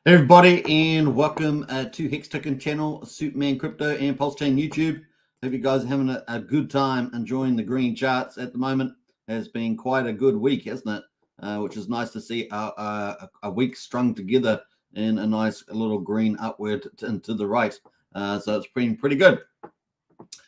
Hey everybody, and welcome to Hex Token channel, Superman Crypto and Pulsechain YouTube. Hope you guys are having a good time enjoying the green charts at the moment. Has been quite a good week, hasn't it? Which is nice to see a week strung together in a nice little green upward and to the right. So it's been pretty good.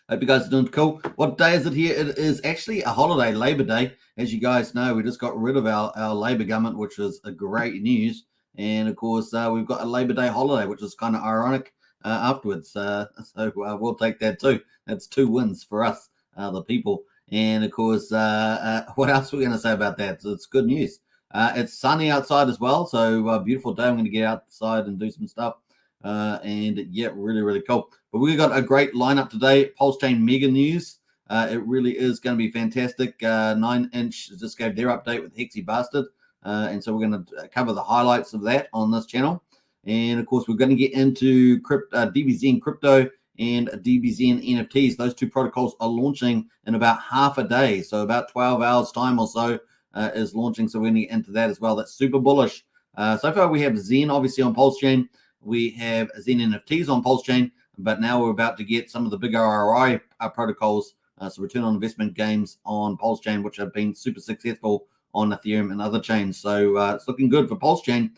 Hope you guys are doing cool. What day is it here? It is actually a holiday, Labor Day. As you guys know, we just got rid of our Labor government, which was a great news. And of course, we've got a Labor Day holiday, which is kind of ironic afterwards. So we'll take that too. That's 2 wins for us, the people. And of course, what else are we going to say about that? So it's good news. It's sunny outside as well. So beautiful day. I'm going to get outside and do some stuff. And yeah, really, really cool. But we've got a great lineup today. Pulsechain mega news. It really is going to be fantastic. 9inch just gave their update with Hexy Bastard. And so we're going to cover the highlights of that on this channel. And of course, we're going to get into DBXen crypto and DBXen NFTs. Those 2 protocols are launching in about half a day. So about 12 hours time or so is launching. So we're going to get into that as well. That's super bullish. So far we have Zen obviously on Pulsechain. We have Zen NFTs on Pulsechain, but now we're about to get some of the big ROI protocols. So return on investment games on Pulsechain, which have been super successful on Ethereum and other chains. So it's looking good for Pulsechain.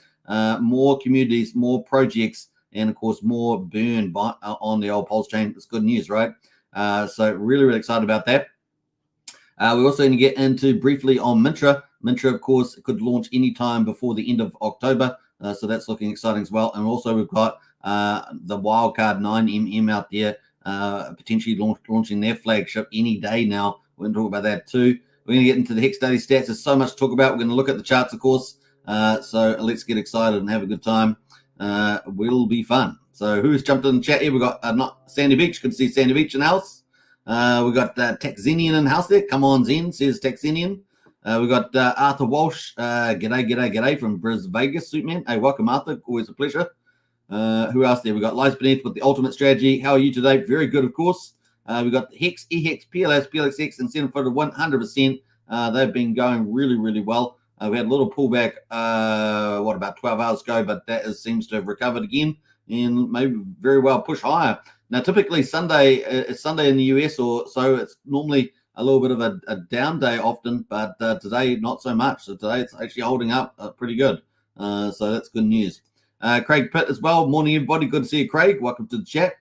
More communities, more projects, and of course more burn on the old Pulsechain. It's good news, right? So really, really excited about that. We're also going to get into briefly on Mintra. Mintra, of course, could launch anytime before the end of October. So that's looking exciting as well. And also we've got the wildcard 9mm out there, potentially launching their flagship any day now. We're going to talk about that too. We're going to get into the Hex daily stats. There's so much to talk about. We're going to look at the charts, of course. So let's get excited and have a good time. Will be fun. So who's jumped in the chat here? We've got not Sandy Beach. Good to see Sandy Beach in house. We've got Texenian in house there. Come on, Zen, says Texenian. We've got Arthur Walsh. G'day from Bris Vegas, Superman. Hey, welcome, Arthur. Always a pleasure. Who else there? We've got Lies Beneath with the ultimate strategy. How are you today? Very good, of course. We've got Hex, EHEX, PLSX, and 7-footed 100%. They've been going really, really well. We had a little pullback, about 12 hours ago, but that seems to have recovered again and maybe very well push higher. Now, typically Sunday, it's Sunday in the US or so. It's normally a little bit of a down day often, but today, not so much. So today it's actually holding up pretty good. So that's good news. Craig Pitt as well. Morning, everybody. Good to see you, Craig. Welcome to the chat.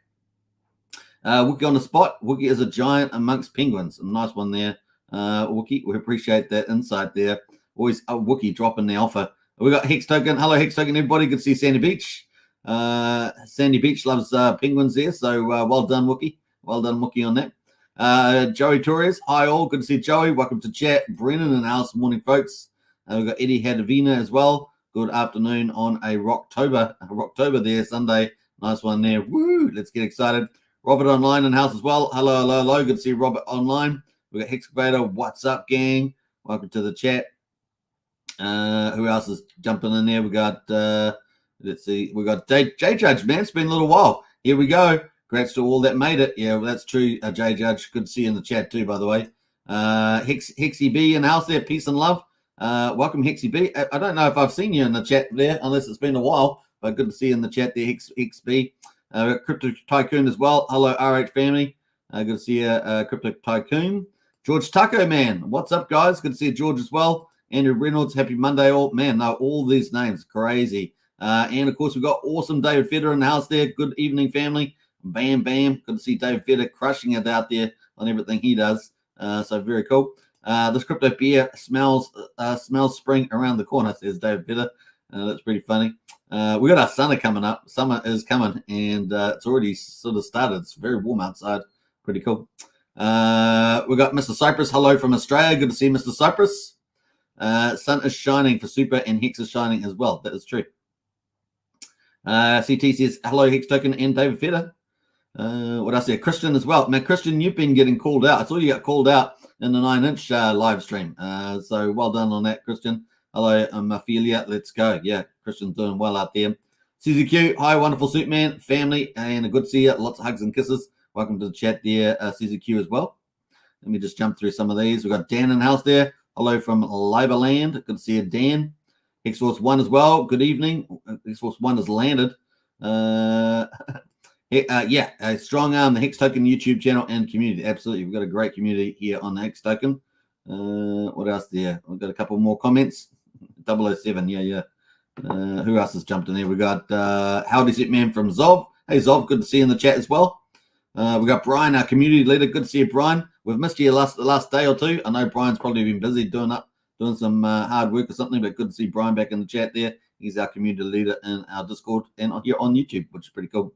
Wookie on the spot. Wookie is a giant amongst penguins. A nice one there, Wookie. We appreciate that insight there. Always Wookie dropping the offer. We got Hex Token. Hello, Hex Token, everybody. Good to see Sandy Beach. Sandy Beach loves penguins there, so well done, Wookie. Well done, Wookie, on that. Joey Torres. Hi, all. Good to see Joey. Welcome to chat. Brennan in the house. Morning, folks. We've got Eddie Hadavina as well. Good afternoon on a Rocktober there, Sunday. Nice one there. Woo! Let's get excited. Robert online in house as well. Hello, hello, hello. Good to see Robert online. We got Hexcavator. What's up, gang? Welcome to the chat. Who else is jumping in there? We got let's see. We got J Judge, man. It's been a little while. Here we go. Congrats to all that made it. Yeah, well, that's true. J Judge. Good to see you in the chat too, by the way. Hexy B in the house there. Peace and love. Welcome, Hexy B. I don't know if I've seen you in the chat there, unless it's been a while. But good to see you in the chat there, Hex B. Crypto Tycoon as well. Hello, RH family. Good to see you, Crypto Tycoon. George Taco, man. What's up, guys? Good to see you, George, as well. Andrew Reynolds, happy Monday, all. Man, no, all these names, crazy. And, of course, we've got awesome David Federer in the house there. Good evening, family. Bam, bam. Good to see Dave Vedder crushing it out there on everything he does. So very cool. This crypto beer smells spring around the corner, says Dave Vedder. That's pretty funny. We got our summer coming up. Summer is coming, and it's already sort of started. It's very warm outside. Pretty cool. We got Mr. Cypress. Hello from Australia. Good to see Mr. Cypress. Sun is shining for Super, and Hex is shining as well. That is true. CT says hello, Hex Token and David Feder. What else there? Christian as well. Now, Christian, you've been getting called out. I saw you got called out in the 9-inch live stream. So well done on that, Christian. Hello, Ophelia. Let's go. Yeah, Christian's doing well out there. CZQ, hi, wonderful suit man, family, and a good to see you. Lots of hugs and kisses. Welcome to the chat there, CZQ as well. Let me just jump through some of these. We've got Dan in the house there. Hello from Liberland. Good to see you, Dan. X-Force 1 as well. Good evening. X-Force 1 has landed. Yeah, a strong arm, the Hex Token YouTube channel and community. Absolutely. We've got a great community here on the Hex Token. What else there? We've got a couple more comments. 007, yeah. Who else has jumped in there? We got Howdy Suit Man from Zov. Hey, Zov, good to see you in the chat as well. We got Brian, our community leader. Good to see you, Brian. We've missed you the last day or two. I know Brian's probably been busy doing some hard work or something, but good to see Brian back in the chat there. He's our community leader in our Discord and here on YouTube, which is pretty cool.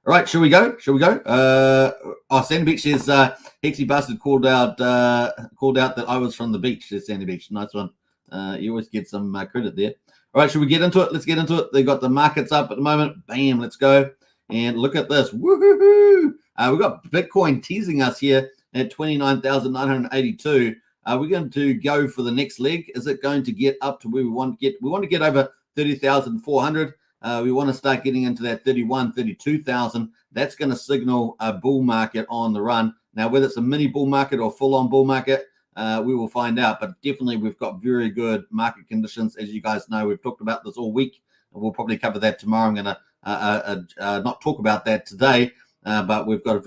All right, shall we go? Sandy Beach says Hexy Bastard called out that I was from the beach, says Sandy Beach. Nice one. You always get some credit there. All right, should we get into it? Let's get into it. They've got the markets up at the moment. Bam, let's go. And look at this. Woohoo! We've got Bitcoin teasing us here at 29,982. Are we going to go for the next leg? Is it going to get up to where we want to get? We want to get over 30,400. We want to start getting into that 31, 32,000. That's going to signal a bull market on the run. Now, whether it's a mini bull market or full-on bull market, we will find out. But definitely, we've got very good market conditions. As you guys know, we've talked about this all week. We'll probably cover that tomorrow. I'm going to not talk about that today, but we've got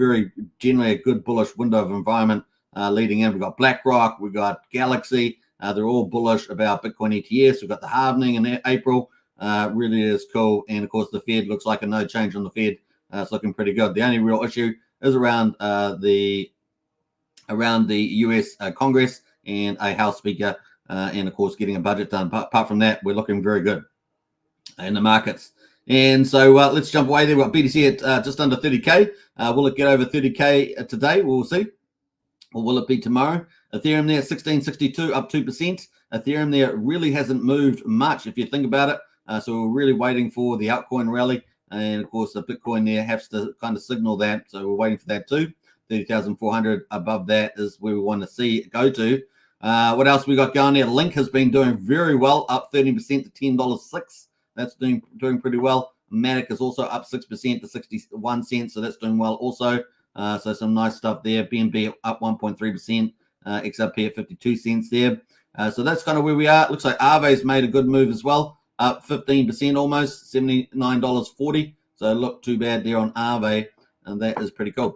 generally a good bullish window of environment leading in. We've got BlackRock, we've got Galaxy. They're all bullish about Bitcoin ETFs. We've got the halvening in April. Really is cool. And of course, the Fed looks like a no change on the Fed. It's looking pretty good. The only real issue is around the US Congress and a House Speaker, and of course, getting a budget done. But apart from that, we're looking very good in the markets. And so let's jump away there. We've got BTC at just under 30K. Will it get over 30K today? We'll see. Or will it be tomorrow? Ethereum there, 1662, up 2%. Ethereum there really hasn't moved much if you think about it. So we're really waiting for the altcoin rally. And of course, the Bitcoin there has to kind of signal that. So we're waiting for that too. 30,400 above that is where we want to see it go to. What else we got going there? Link has been doing very well, up 30% to $10.06. That's doing pretty well. Matic is also up 6% to 61 cents. So that's doing well also. So some nice stuff there. BNB up 1.3%. XRP at 52 cents there. So that's kind of where we are. It looks like Aave's made a good move as well. Up 15% almost, $79.40. So look too bad there on Aave. And that is pretty cool.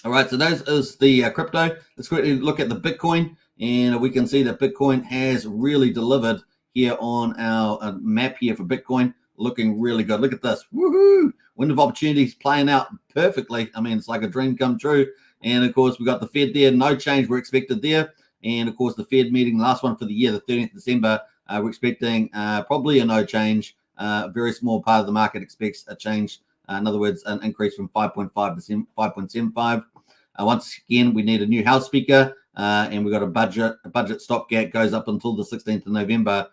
All right, so those is the crypto. Let's quickly look at the Bitcoin. And we can see that Bitcoin has really delivered here on our map here for Bitcoin. Looking really good. Look at this. Woohoo! Window of opportunities playing out perfectly. I mean, it's like a dream come true. And, of course, we got the Fed there. No change we're expected there. And, of course, the Fed meeting, last one for the year, the 30th of December, we're expecting probably a no change. A very small part of the market expects a change. In other words, an increase from 5.5 to 5.75. Once again, we need a new House Speaker. And we've got a budget stopgap goes up until the 16th of November.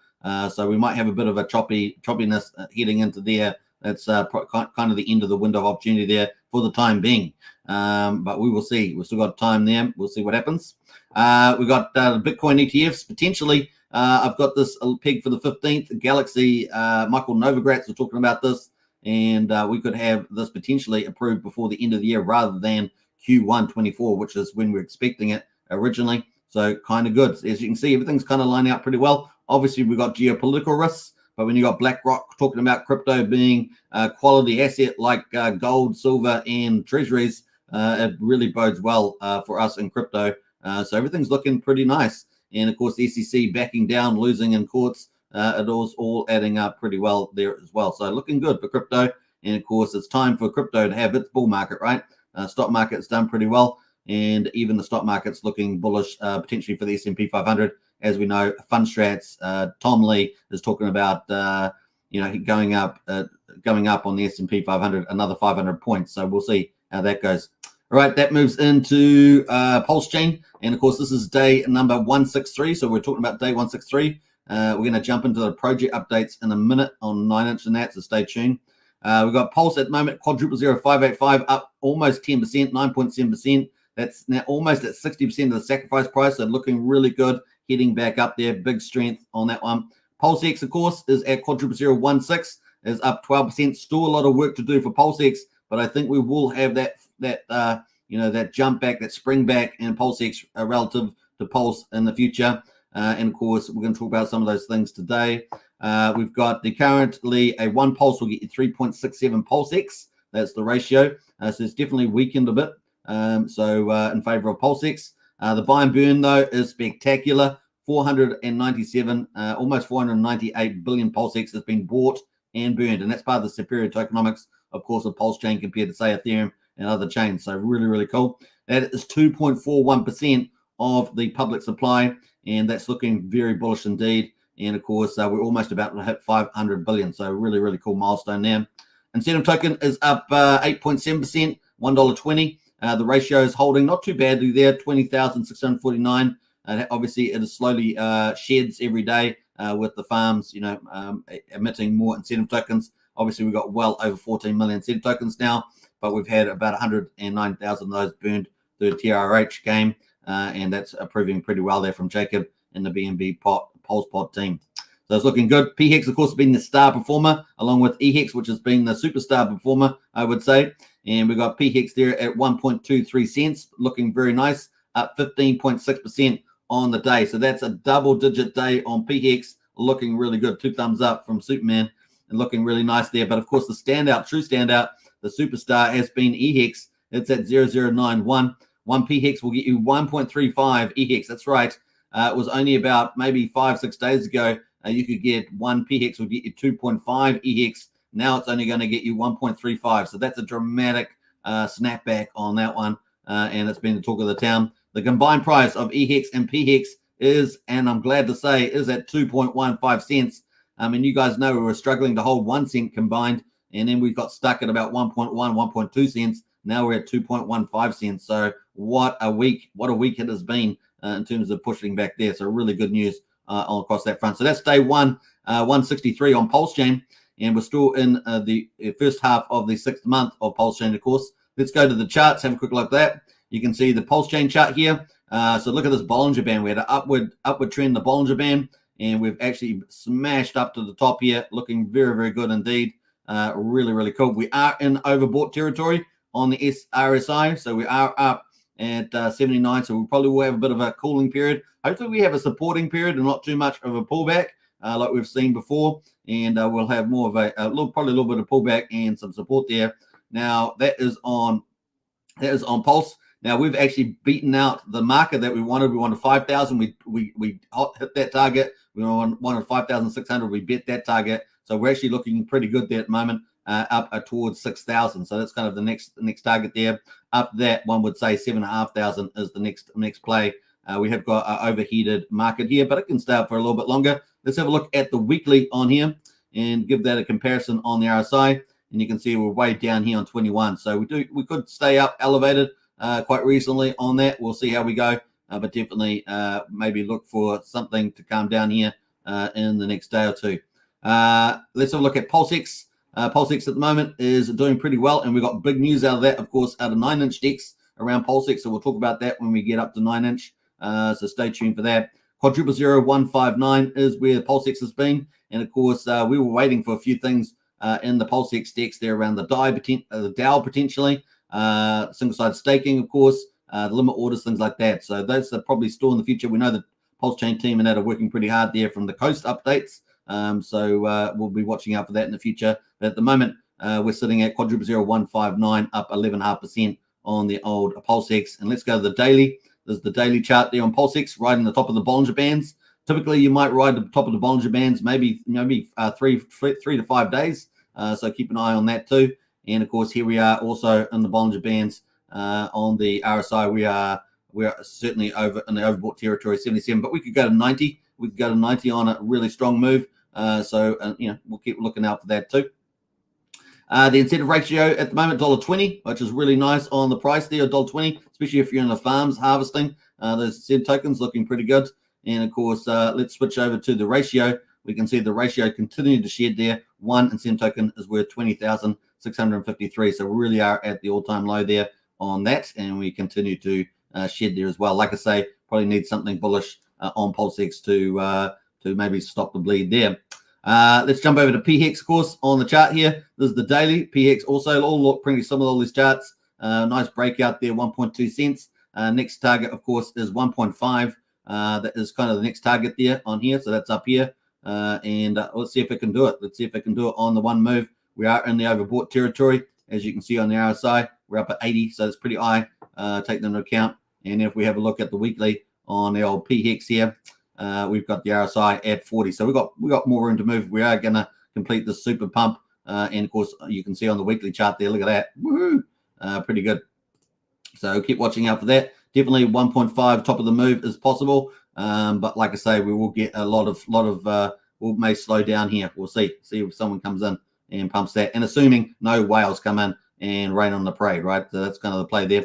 So we might have a bit of a choppiness heading into there. That's kind of the end of the window of opportunity there for the time being. But we will see. We've still got time there. We'll see what happens. We've got the Bitcoin ETFs. Potentially, I've got this peg for the 15th. Galaxy, Michael Novogratz was talking about this. And we could have this potentially approved before the end of the year rather than Q1 24, which is when we're expecting it originally. So kind of good. As you can see, everything's kind of lining up pretty well. Obviously, we've got geopolitical risks, but when you got BlackRock talking about crypto being a quality asset like gold, silver, and treasuries, it really bodes well for us in crypto. So everything's looking pretty nice. And of course, the SEC backing down, losing in courts, it was all adding up pretty well there as well. So looking good for crypto. And of course, it's time for crypto to have its bull market, right? Stock market's done pretty well, and even the stock market's looking bullish potentially for the S&P 500. As we know, Fundstrat's Tom Lee is talking about going up on the S&P 500 another 500 points. So we'll see how that goes. All right, that moves into Pulsechain, and of course this is day number 163. So we're talking about day 163. We're going to jump into the project updates in a minute on 9inch and that, so stay tuned. We've got Pulse at the moment, quadruple 0585, up almost 10%, 9.7%. That's now almost at 60% of the sacrifice price, so looking really good, heading back up there. Big strength on that one. PulseX, of course, is at quadruple 016, is up 12%. Still a lot of work to do for PulseX, but I think we will have that jump back, that spring back in PulseX relative to Pulse in the future. And of course, we're going to talk about some of those things today. We've got currently a 1 Pulse will get you 3.67 PulseX. That's the ratio. So it's definitely weakened a bit. In favor of PulseX. The buy and burn, though, is spectacular. 497, almost 498 billion PulseX has been bought and burned. And that's part of the superior tokenomics, of course, of Pulsechain compared to, say, Ethereum and other chains. So really, really cool. That is 2.41% of the public supply, and that's looking very bullish indeed. And of course, we're almost about to hit 500 billion. So really, really cool milestone there. Incentive token is up 8.7%, $1.20. The ratio is holding not too badly there, 20,649. Obviously, it is slowly sheds every day with the farms, emitting more incentive tokens. Obviously, we've got well over 14 million incentive tokens now, but we've had about 109,000 of those burned through the TRH game, and that's proving pretty well there from Jacob and the BNB Pulse Pod team. So it's looking good. PHEX, of course, has been the star performer, along with EHEX, which has been the superstar performer, I would say. And we've got PHEX there at 1.23 cents, looking very nice, up 15.6% on the day. So that's a double-digit day on PHEX, looking really good. 2 thumbs up from Superman, and looking really nice there. But, of course, the standout, true standout, the superstar has been EHEX. It's at 0091. 1 PHEX will get you 1.35 EHEX. That's right. It was only about maybe 5-6 days ago. You could get 1 PHEX will get you 2.5 EHEX. Now it's only going to get you 1.35. So that's a dramatic snapback on that one. And it's been the talk of the town. The combined price of EHEX and PHEX is, and I'm glad to say, is at 2.15 cents. I mean, you guys know we were struggling to hold 1 cent combined, and then we got stuck at about 1.1, 1.2 cents. Now we're at 2.15 cents. So what a week it has been in terms of pushing back there. So really good news all across that front. So that's day 163 on Pulsechain, and we're still in the first half of the 6th month of Pulsechain, of course. Let's go to the charts, have a quick look at that. You can see the Pulsechain chart here. So look at this Bollinger Band. We had an upward trend, the Bollinger Band, and we've actually smashed up to the top here, looking very, very good indeed. Really, really cool. We are in overbought territory on the RSI, so we are up at 79, so we probably will have a bit of a cooling period. Hopefully we have a supporting period and not too much of a pullback like we've seen before, and we'll have more of probably a little bit of pullback and some support there. Now that is on Pulse. Now we've actually beaten out the marker that we wanted. We wanted 5,000. We hit that target. We wanted 5,600. We beat that target. So we're actually looking pretty good there at the moment, up towards 6,000. So that's kind of the next target there. Up that, one would say 7,500 is the next play. We have got an overheated market here, but it can stay up for a little bit longer. Let's have a look at the weekly on here and give that a comparison on the RSI. And you can see we're way down here on 21. So we could stay up elevated quite recently on that. We'll see how we go, but definitely maybe look for something to calm down here in the next day or two. Let's have a look at PulseX. PulseX at the moment is doing pretty well, and we've got big news out of that, of course, out of 9inch DEX around PulseX. So we'll talk about that when we get up to 9inch. So stay tuned for that. Quadruple 0159 is where PulseX has been, and of course we were waiting for a few things in the PulseX DEX there around the DAO potentially, single-side staking, of course, limit orders, things like that. So those are probably still in the future. We know the Pulsechain team and that are working pretty hard there from the coast updates. So we'll be watching out for that in the future. But at the moment, we're sitting at quadruple 0159, up 11.5% on the old PulseX. And let's go to the daily. There's the daily chart there on PulseX, right in the top of the Bollinger Bands. Typically, you might ride the top of the Bollinger Bands maybe 3 to 5 days. So keep an eye on that too. And of course, here we are also in the Bollinger Bands on the RSI. We are certainly over in the overbought territory, 77, but we could go to 90. We could go to 90 on a really strong move. So we'll keep looking out for that too. The incentive ratio at the moment, $1.20, which is really nice on the price there, $1.20, especially if you're in the farms harvesting. Those incentive tokens looking pretty good. And of course, let's switch over to the ratio. We can see the ratio continuing to shed there. One incentive token is worth 20,653. So we really are at the all-time low there on that, and we continue to shed there as well. Like I say, probably need something bullish on PulseX to maybe stop the bleed there. Let's jump over to PHEX, of course, on the chart here. This is the daily. PHEX also all look pretty similar, all these charts. Nice breakout there, 1.2 cents. Next target, of course, is 1.5. That is kind of the next target there on here. So that's up here. And let's see if it can do it. Let's see if it can do it on the one move. We are in the overbought territory. As you can see on the RSI, we're up at 80. So it's pretty high. Take that into account. And if we have a look at the weekly on the old PHEX here, we've got the RSI at 40. So we got more room to move. We are going to complete the super pump. And of course, you can see on the weekly chart there, look at that. Woohoo! Pretty good. So keep watching out for that. Definitely 1.5 top of the move is possible. But like I say, we will get a lot of we may slow down here. We'll see if someone comes in and pumps that. And assuming no whales come in and rain on the parade, right? So that's kind of the play there.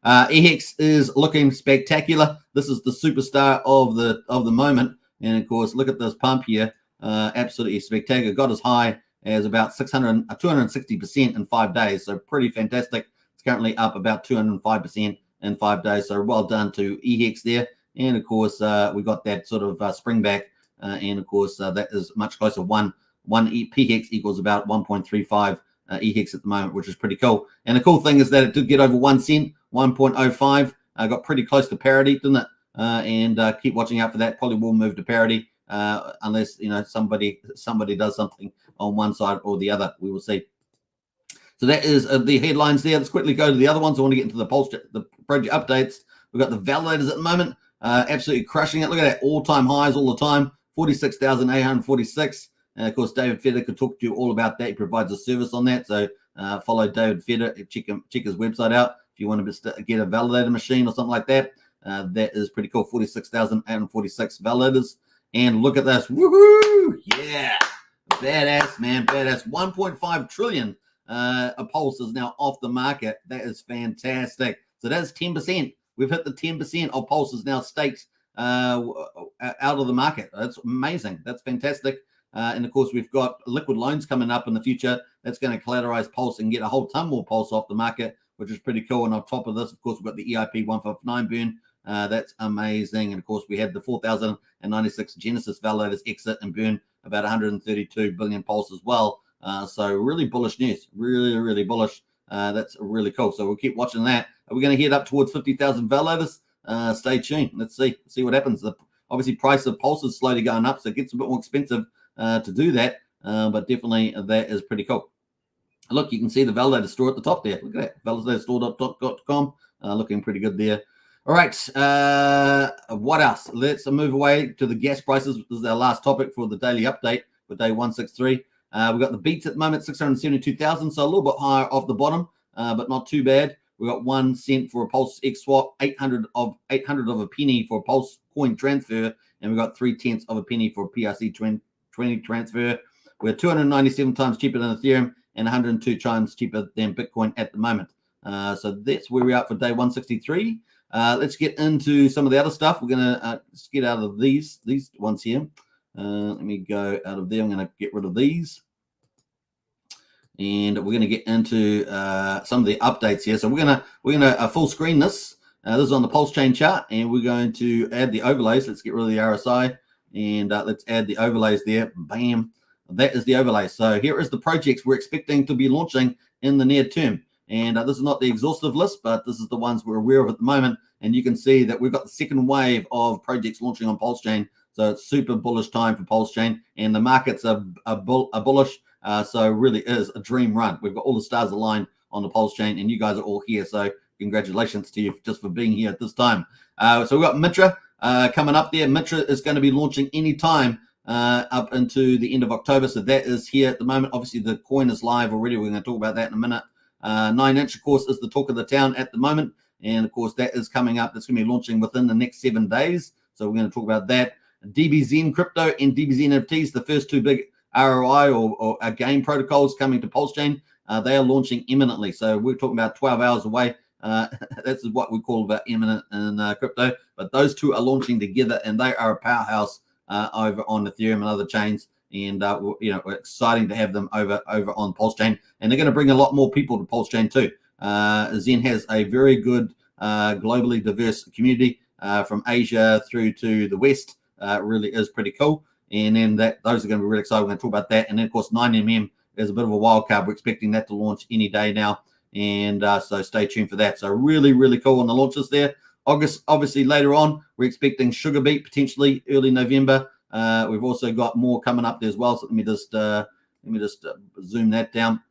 EHEX is looking spectacular. This is the superstar of the moment. And of course, look at this pump here. Absolutely spectacular. Got as high as about 260% in 5 days. So pretty fantastic. It's currently up about 205% in 5 days. So well done to EHEX there. And of course, we got that sort of spring back. And of course, that is much closer. One PHEX equals about 1.35 EHEX at the moment, which is pretty cool. And the cool thing is that it did get over 1 cent, 1.05. Got pretty close to parity, didn't it? And keep watching out for that. Probably will move to parity unless somebody does something on one side or the other. We will see. So that is the headlines there. Let's quickly go to the other ones. I want to get into the project updates. We've got the validators at the moment. Absolutely crushing it. Look at that, all-time highs all the time, 46,846. And of course, David Feder could talk to you all about that. He provides a service on that. So follow David Feder. Check his website out if you want to get a validator machine or something like that. That is pretty cool. 46,846 validators. And look at this. Woohoo! Yeah. Badass, man. Badass. 1.5 trillion of Pulse is now off the market. That is fantastic. So that's 10%. We've hit the 10% of Pulse is now staked out of the market. That's amazing. That's fantastic. And of course, we've got liquid loans coming up in the future. That's going to collateralize Pulse and get a whole ton more Pulse off the market, which is pretty cool. And on top of this, of course, we've got the EIP 159 burn. That's amazing. And of course, we had the 4,096 Genesis validators exit and burn about 132 billion Pulse as well. So really bullish news. Really, really bullish. That's really cool. So we'll keep watching that. Are we going to head up towards 50,000 validators? Stay tuned. Let's see what happens. Obviously, price of Pulse is slowly going up, so it gets a bit more expensive to do that. But definitely that is pretty cool. Look, you can see the validator store at the top there. Look at that, validatorstore.com. Looking pretty good there. All right. What else? Let's move away to the gas prices. This is our last topic for the daily update for day 163. We've got the beats at the moment, 672,000, so a little bit higher off the bottom, but not too bad. We've got 1 cent for a Pulse X swap, 800 of a penny for a Pulse coin transfer, and we've got 0.3 of a penny for a PRC 20 transfer. We're 297 times cheaper than Ethereum and 102 times cheaper than Bitcoin at the moment. So that's where we're at for day 163. Let's get into some of the other stuff. We're going to get out of these ones here. Let me go out of there. I'm going to get rid of these. And we're going to get into some of the updates here. So we're going to full screen this. This is on the Pulsechain chart, and we're going to add the overlays. Let's get rid of the RSI, and let's add the overlays there. Bam. That is the overlay. So here is the projects we're expecting to be launching in the near term. And this is not the exhaustive list, but this is the ones we're aware of at the moment. And you can see that we've got the second wave of projects launching on Pulsechain. So it's super bullish time for Pulsechain, and the markets are bullish. So really is a dream run. We've got all the stars aligned on the Pulsechain, and you guys are all here. So congratulations to you just for being here at this time. So we've got Mitra coming up there. Mitra is going to be launching anytime up into the end of October. So that is here at the moment. Obviously, the coin is live already. We're going to talk about that in a minute. 9-inch, of course, is the talk of the town at the moment. And, of course, that is coming up. That's going to be launching within the next 7 days. So we're going to talk about that. DBXen Crypto and DBXeNFTs, the first two big ROI or game protocols coming to Pulsechain. They are launching imminently. So we're talking about 12 hours away. That's what we call about imminent in crypto. But those two are launching together, and they are a powerhouse over on Ethereum and other chains. And we're exciting to have them over on Pulsechain, and they're going to bring a lot more people to Pulsechain too. Zen has a very good globally diverse community from Asia through to the West. Really is pretty cool. And then those are going to be really exciting. We're going to talk about that. And then, of course, 9mm is a bit of a wild card. We're expecting that to launch any day now. And so stay tuned for that. So really, really cool on the launches there. August, obviously, later on, we're expecting Sugar Beet potentially early November. We've also got more coming up there as well. So let me just zoom that down.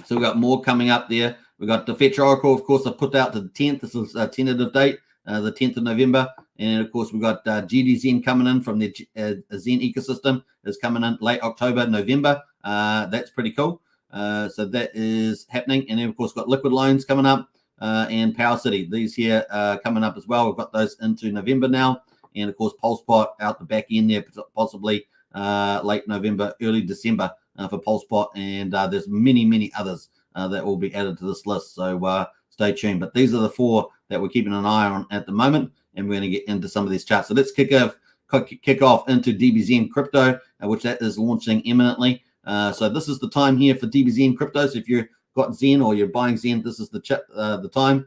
So we've got more coming up there. We've got the Fetch Oracle, of course, I put out to the 10th. This is a tentative date, the 10th of November. And, of course, we've got GDXen coming in from the Zen ecosystem. Is coming in late October, November. That's pretty cool. So that is happening. And then, of course, got Liquid Loans coming up and Power City. These here coming up as well. We've got those into November now. And, of course, Pulsepot out the back end there, possibly late November, early December for Pulsepot. And there's many, many others that will be added to this list. So stay tuned. But these are the 4 that we're keeping an eye on at the moment. And we're going to get into some of these charts. So let's kick off into DBXen Crypto, which that is launching imminently. So this is the time here for DBXen Crypto. So if you've got Zen or you're buying Zen, this is the time.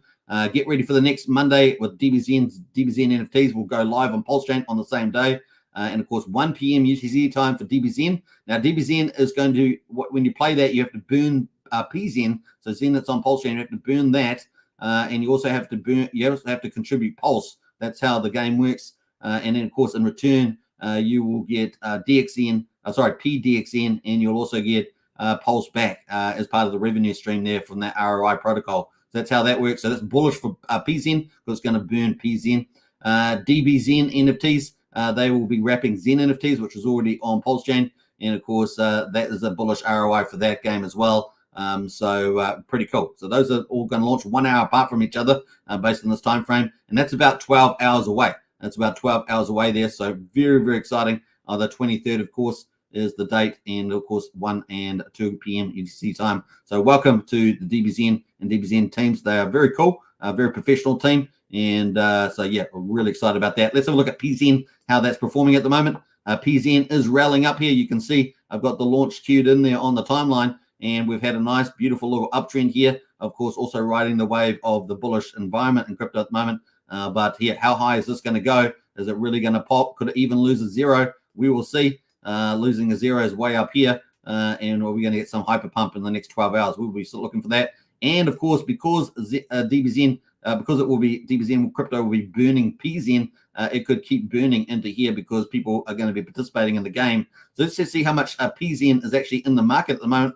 Get ready for the next Monday with DBXeNFTs. Will go live on Pulsechain on the same day. And, of course, 1 p.m. UTC time for DBXen. Now, DBXen is going to, when you play that, you have to burn PZen. So Zen that's on Pulsechain, you have to burn that. And you also have to contribute Pulse. That's how the game works. And then, of course, in return, you will get PDXen, and you'll also get Pulse back as part of the revenue stream there from that ROI protocol. So that's how that works. So that's bullish for PZen because it's going to burn PZen. DBXen NFTs, they will be wrapping Zen NFTs, which is already on Pulsechain. And, of course, that is a bullish ROI for that game as well. So pretty cool. So those are all going to launch 1 hour apart from each other based on this time frame. And that's about 12 hours away. That's about 12 hours away there. So very, very exciting. The 23rd, of course, is the date. And, of course, 1 and 2 p.m. UTC time. So welcome to the DBXen and DBXen teams. They are very cool, a very professional team. And so, yeah, we're really excited about that. Let's have a look at PZen, how that's performing at the moment. PZen is rallying up here. You can see I've got the launch queued in there on the timeline. And we've had a nice, beautiful little uptrend here. Of course, also riding the wave of the bullish environment in crypto at the moment. But here, how high is this going to go? Is it really going to pop? Could it even lose a 0? We will see. Losing a 0 is way up here. And we're going to get some hyper pump in the next 12 hours. We'll be still looking for that. And, of course, because DBXen, because it will be DBXen crypto will be burning PZen, it could keep burning into here because people are going to be participating in the game. So let's just see how much PZen is actually in the market at the moment.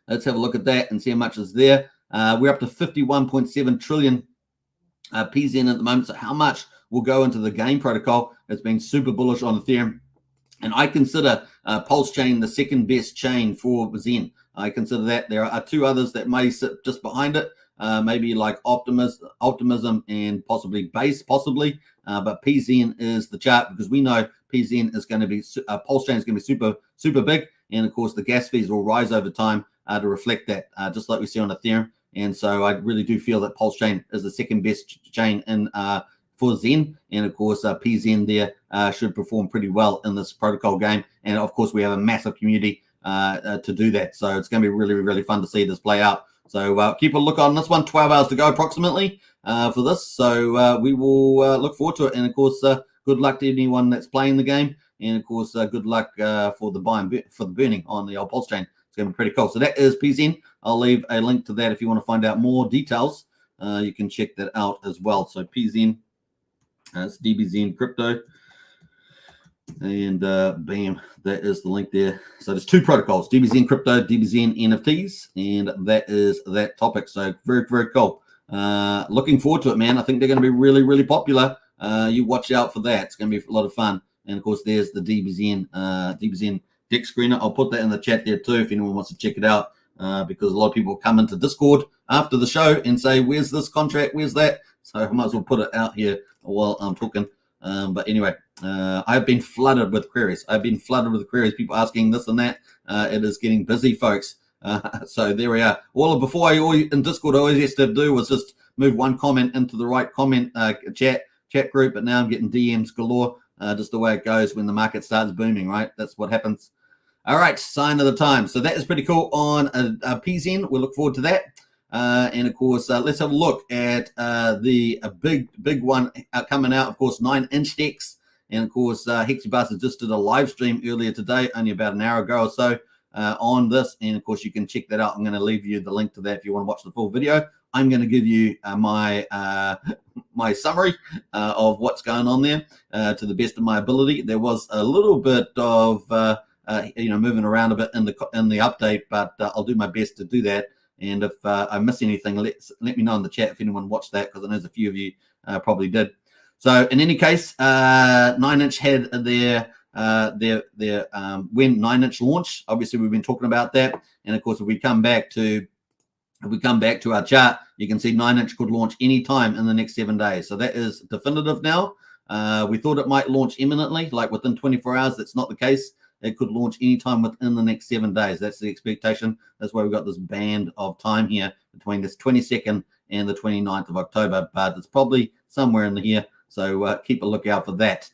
Let's have a look at that and see how much is there. We're up to 51.7 trillion PZen at the moment. So how much will go into the game protocol? It's been super bullish on Ethereum. And I consider Pulsechain the second best chain for Zen. I consider that. There are 2 others that may sit just behind it. Maybe like Optimism and possibly Base, possibly. But PZen is the chart because we know PZen is going to be, Pulsechain is going to be super, super big. And, of course, the gas fees will rise over time to reflect that, just like we see on Ethereum. And so I really do feel that Pulsechain is the second best chain in for Zen. And, of course, PZen there should perform pretty well in this protocol game. And, of course, we have a massive community to do that. So it's going to be really, really fun to see this play out. So keep a look on this one. 12 hours to go approximately for this. So we will look forward to it. And, of course, good luck to anyone that's playing the game. And, of course, good luck for the burning on the old Pulsechain. It's going to be pretty cool. So that is PZen. I'll leave a link to that if you want to find out more details. You can check that out as well. So PZen, it's DBXen Crypto. And bam, that is the link there. So there's 2 protocols, DBXen Crypto, DBXen NFTs. And that is that topic. So very, very cool. Looking forward to it, man. I think they're going to be really, really popular. You watch out for that. It's going to be a lot of fun. And of course, there's the DBXen DEX screener. I'll put that in the chat there too if anyone wants to check it out, because a lot of people come into Discord after the show and say, where's this contract? Where's that? So I might as well put it out here while I'm talking. But anyway, I've been flooded with queries. People asking this and that. It is getting busy, folks. So there we are. Before in Discord, all I used to do was just move one comment into the right comment chat group, but now I'm getting DMs galore. Just the way it goes when the market starts booming, right? That's what happens. All right, sign of the time. So that is pretty cool on a PZen. We'll look forward to that. And of course, let's have a look at the big one coming out. Of course, 9-inch DEX. And of course, Hexy Bastard just did a live stream earlier today, only about an hour ago or so, on this. And of course, you can check that out. I'm going to leave you the link to that if you want to watch the full video. I'm going to give you my summary of what's going on there to the best of my ability. There was a little bit of moving around a bit in the update, but I'll do my best to do that. And if I miss anything, let me know in the chat if anyone watched that, because I know there's a few of you probably did. So in any case, 9-inch had their when 9-inch launch. Obviously, we've been talking about that. And of course, if we come back to our chart, you can see 9-inch could launch anytime in the next 7 days. So that is definitive now. We thought it might launch imminently, like within 24 hours. That's not the case. It could launch anytime within the next 7 days. That's the expectation. That's why we've got this band of time here between this 22nd and the 29th of October. But it's probably somewhere in here. So keep a lookout for that,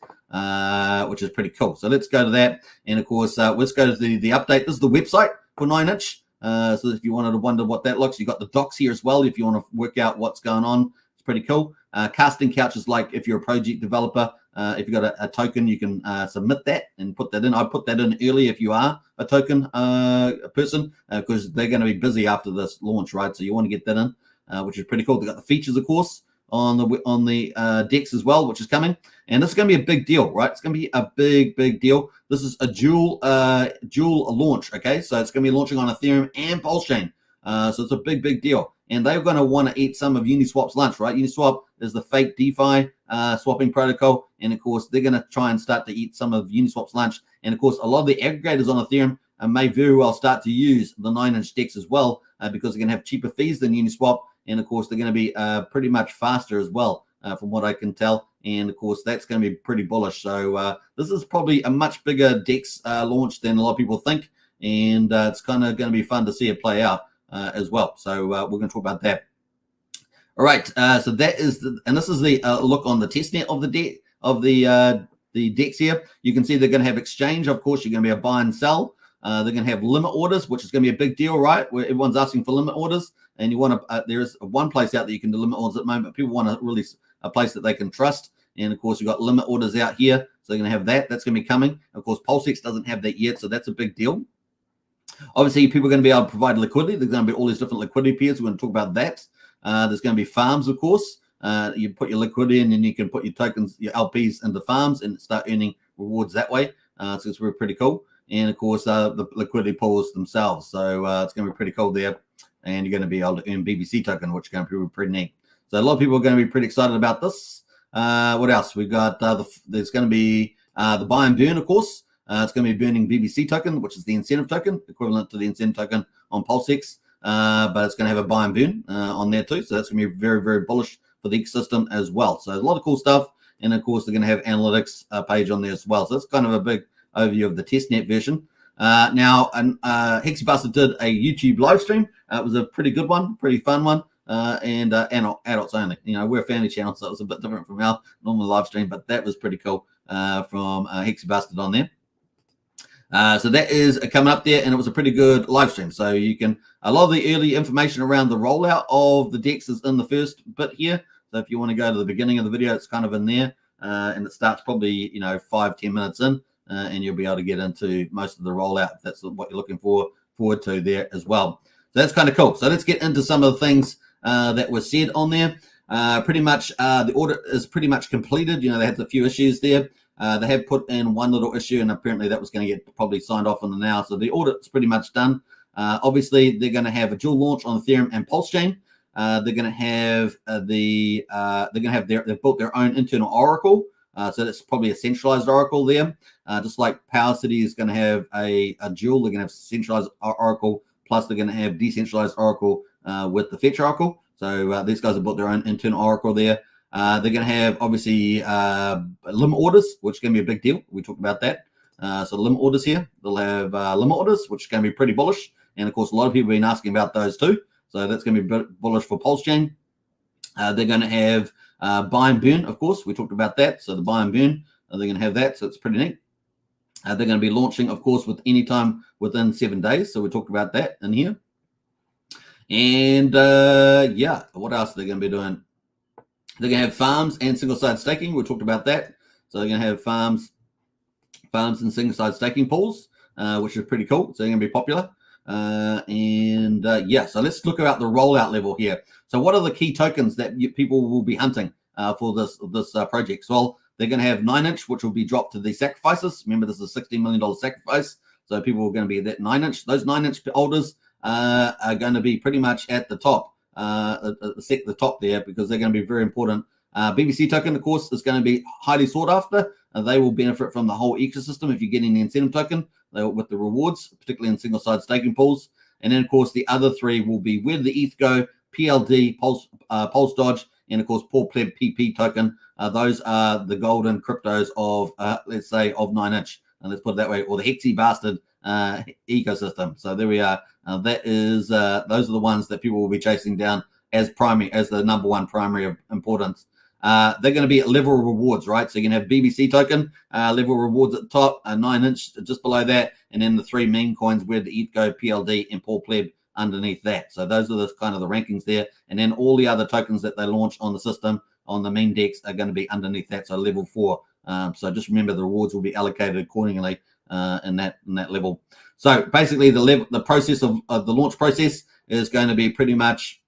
which is pretty cool. So let's go to that. And of course, let's go to the update. This is the website for 9-inch. So if you wanted to wonder what that looks, you got the docs here as well. If you want to work out what's going on, it's pretty cool. Casting couch is like if you're a project developer, if you've got a token, you can submit that and put that in. I put that in early if you are a token person, because they're going to be busy after this launch, right? So you want to get that in, which is pretty cool. They got the features, of course, on the DEX as well, which is coming. And this is going to be a big deal, right? It's going to be a big deal. This is a dual launch, okay? So it's going to be launching on Ethereum and Pulsechain. So it's a big deal. And they're going to want to eat some of Uniswap's lunch, right? Uniswap is the fake DeFi swapping protocol. And of course, they're going to try and start to eat some of Uniswap's lunch. And of course, a lot of the aggregators on Ethereum may very well start to use the 9-inch DEX as well, because they're going to have cheaper fees than Uniswap. And of course, they're going to be pretty much faster as well, from what I can tell. And of course, that's going to be pretty bullish. So this is probably a much bigger DEX launch than a lot of people think. And it's kind of going to be fun to see it play out as well. So we're going to talk about that. All right. So that is this is the look on the testnet of the DEX here. You can see they're going to have exchange. Of course, you're going to be a buy and sell. They're going to have limit orders, which is going to be a big deal, right? Where everyone's asking for limit orders, and you want to. There is one place out there you can do limit orders at the moment. But people want a place that they can trust, and of course you've got limit orders out here, so they're going to have that. That's going to be coming. Of course, PulseX doesn't have that yet, so that's a big deal. Obviously, people are going to be able to provide liquidity. There's going to be all these different liquidity pairs. We're going to talk about that. There's going to be farms, of course. You put your liquidity in, and you can put your tokens, your LPs into farms and start earning rewards that way. So it's pretty cool. And of course, the liquidity pools themselves. So it's going to be pretty cool there. And you're going to be able to earn BBC token, which is going to be pretty neat. So a lot of people are going to be pretty excited about this. What else? We got there's going to be the buy and burn, of course. It's going to be burning BBC token, which is the incentive token, equivalent to the incentive token on PulseX. But it's going to have a buy and burn on there too. So that's going to be very bullish for the ecosystem as well. So a lot of cool stuff. And of course, they're going to have analytics page on there as well. So that's kind of a big overview of the testnet version. Now, Hexy Bastard did a YouTube live stream. It was a pretty good one, pretty fun one, and adults only. You know, we're a family channel, so it was a bit different from our normal live stream, but that was pretty cool from Hexy Bastard on there. So that is coming up there, and it was a pretty good live stream. So you can, a lot of the early information around the rollout of the DEX is in the first bit here. So if you want to go to the beginning of the video, it's kind of in there, and it starts probably 5-10 minutes in. And you'll be able to get into most of the rollout if that's what you're looking forward to there as well. So that's kind of cool. So let's get into some of the things that were said on there. Pretty much the audit is pretty much completed. They had a few issues there. They have put in one little issue, and apparently that was going to get probably signed off in the now. So the audit's pretty much done. Obviously, they're going to have a dual launch on Ethereum and Pulsechain. They're going to have they've built their own internal oracle. So that's probably a centralized oracle there. Just like Power City is going to have a dual, they're going to have centralized oracle, plus they're going to have decentralized oracle with the fetch oracle. So these guys have built their own internal oracle there. They're going to have obviously limit orders, which is going to be a big deal. We talked about that. So limit orders here, they'll have limit orders, which is going to be pretty bullish. And of course, a lot of people have been asking about those too. So that's going to be bullish for Pulsechain. They're going to have buy and burn, of course. We talked about that. So the buy and burn, they're going to have that. So it's pretty neat. They're going to be launching, of course, with any time within 7 days. So we talked about that in here. And yeah, what else are they going to be doing? They're going to have farms and single-side staking. We talked about that. So they're going to have farms and single-side staking pools, which is pretty cool. So they're going to be popular. Yeah, so let's look about the rollout level here. So what are the key tokens that people will be hunting for this project? Well, they're going to have 9-inch, which will be dropped to the sacrifices. Remember, this is a $16 million sacrifice. So people are going to be at that 9-inch. Those 9-inch holders are going to be pretty much at the top, the top there, because they're going to be very important. BBC token, of course, is going to be highly sought after. They will benefit from the whole ecosystem if you're getting the incentive token with the rewards, particularly in single-side staking pools. And then, of course, the other three will be where the ETH go, PLD, Pulse Dodge, and, of course, Poor Pleb PP token. Those are the golden cryptos of, let's say, of 9-inch. And let's put it that way, or the Hexy bastard ecosystem. So there we are. That is, those are the ones that people will be chasing down as the number one primary of importance. They're going to be at level rewards, right? So you're going to have BBC token, level rewards at the top, 9-inch just below that, and then the three meme coins where the ETH go, PLD, and Poor Pleb underneath that. So those are the kind of the rankings there. And then all the other tokens that they launch on the system, on the main DEX, are going to be underneath that, so level 4. So just remember the rewards will be allocated accordingly in that level. So basically the process of the launch process is going to be pretty much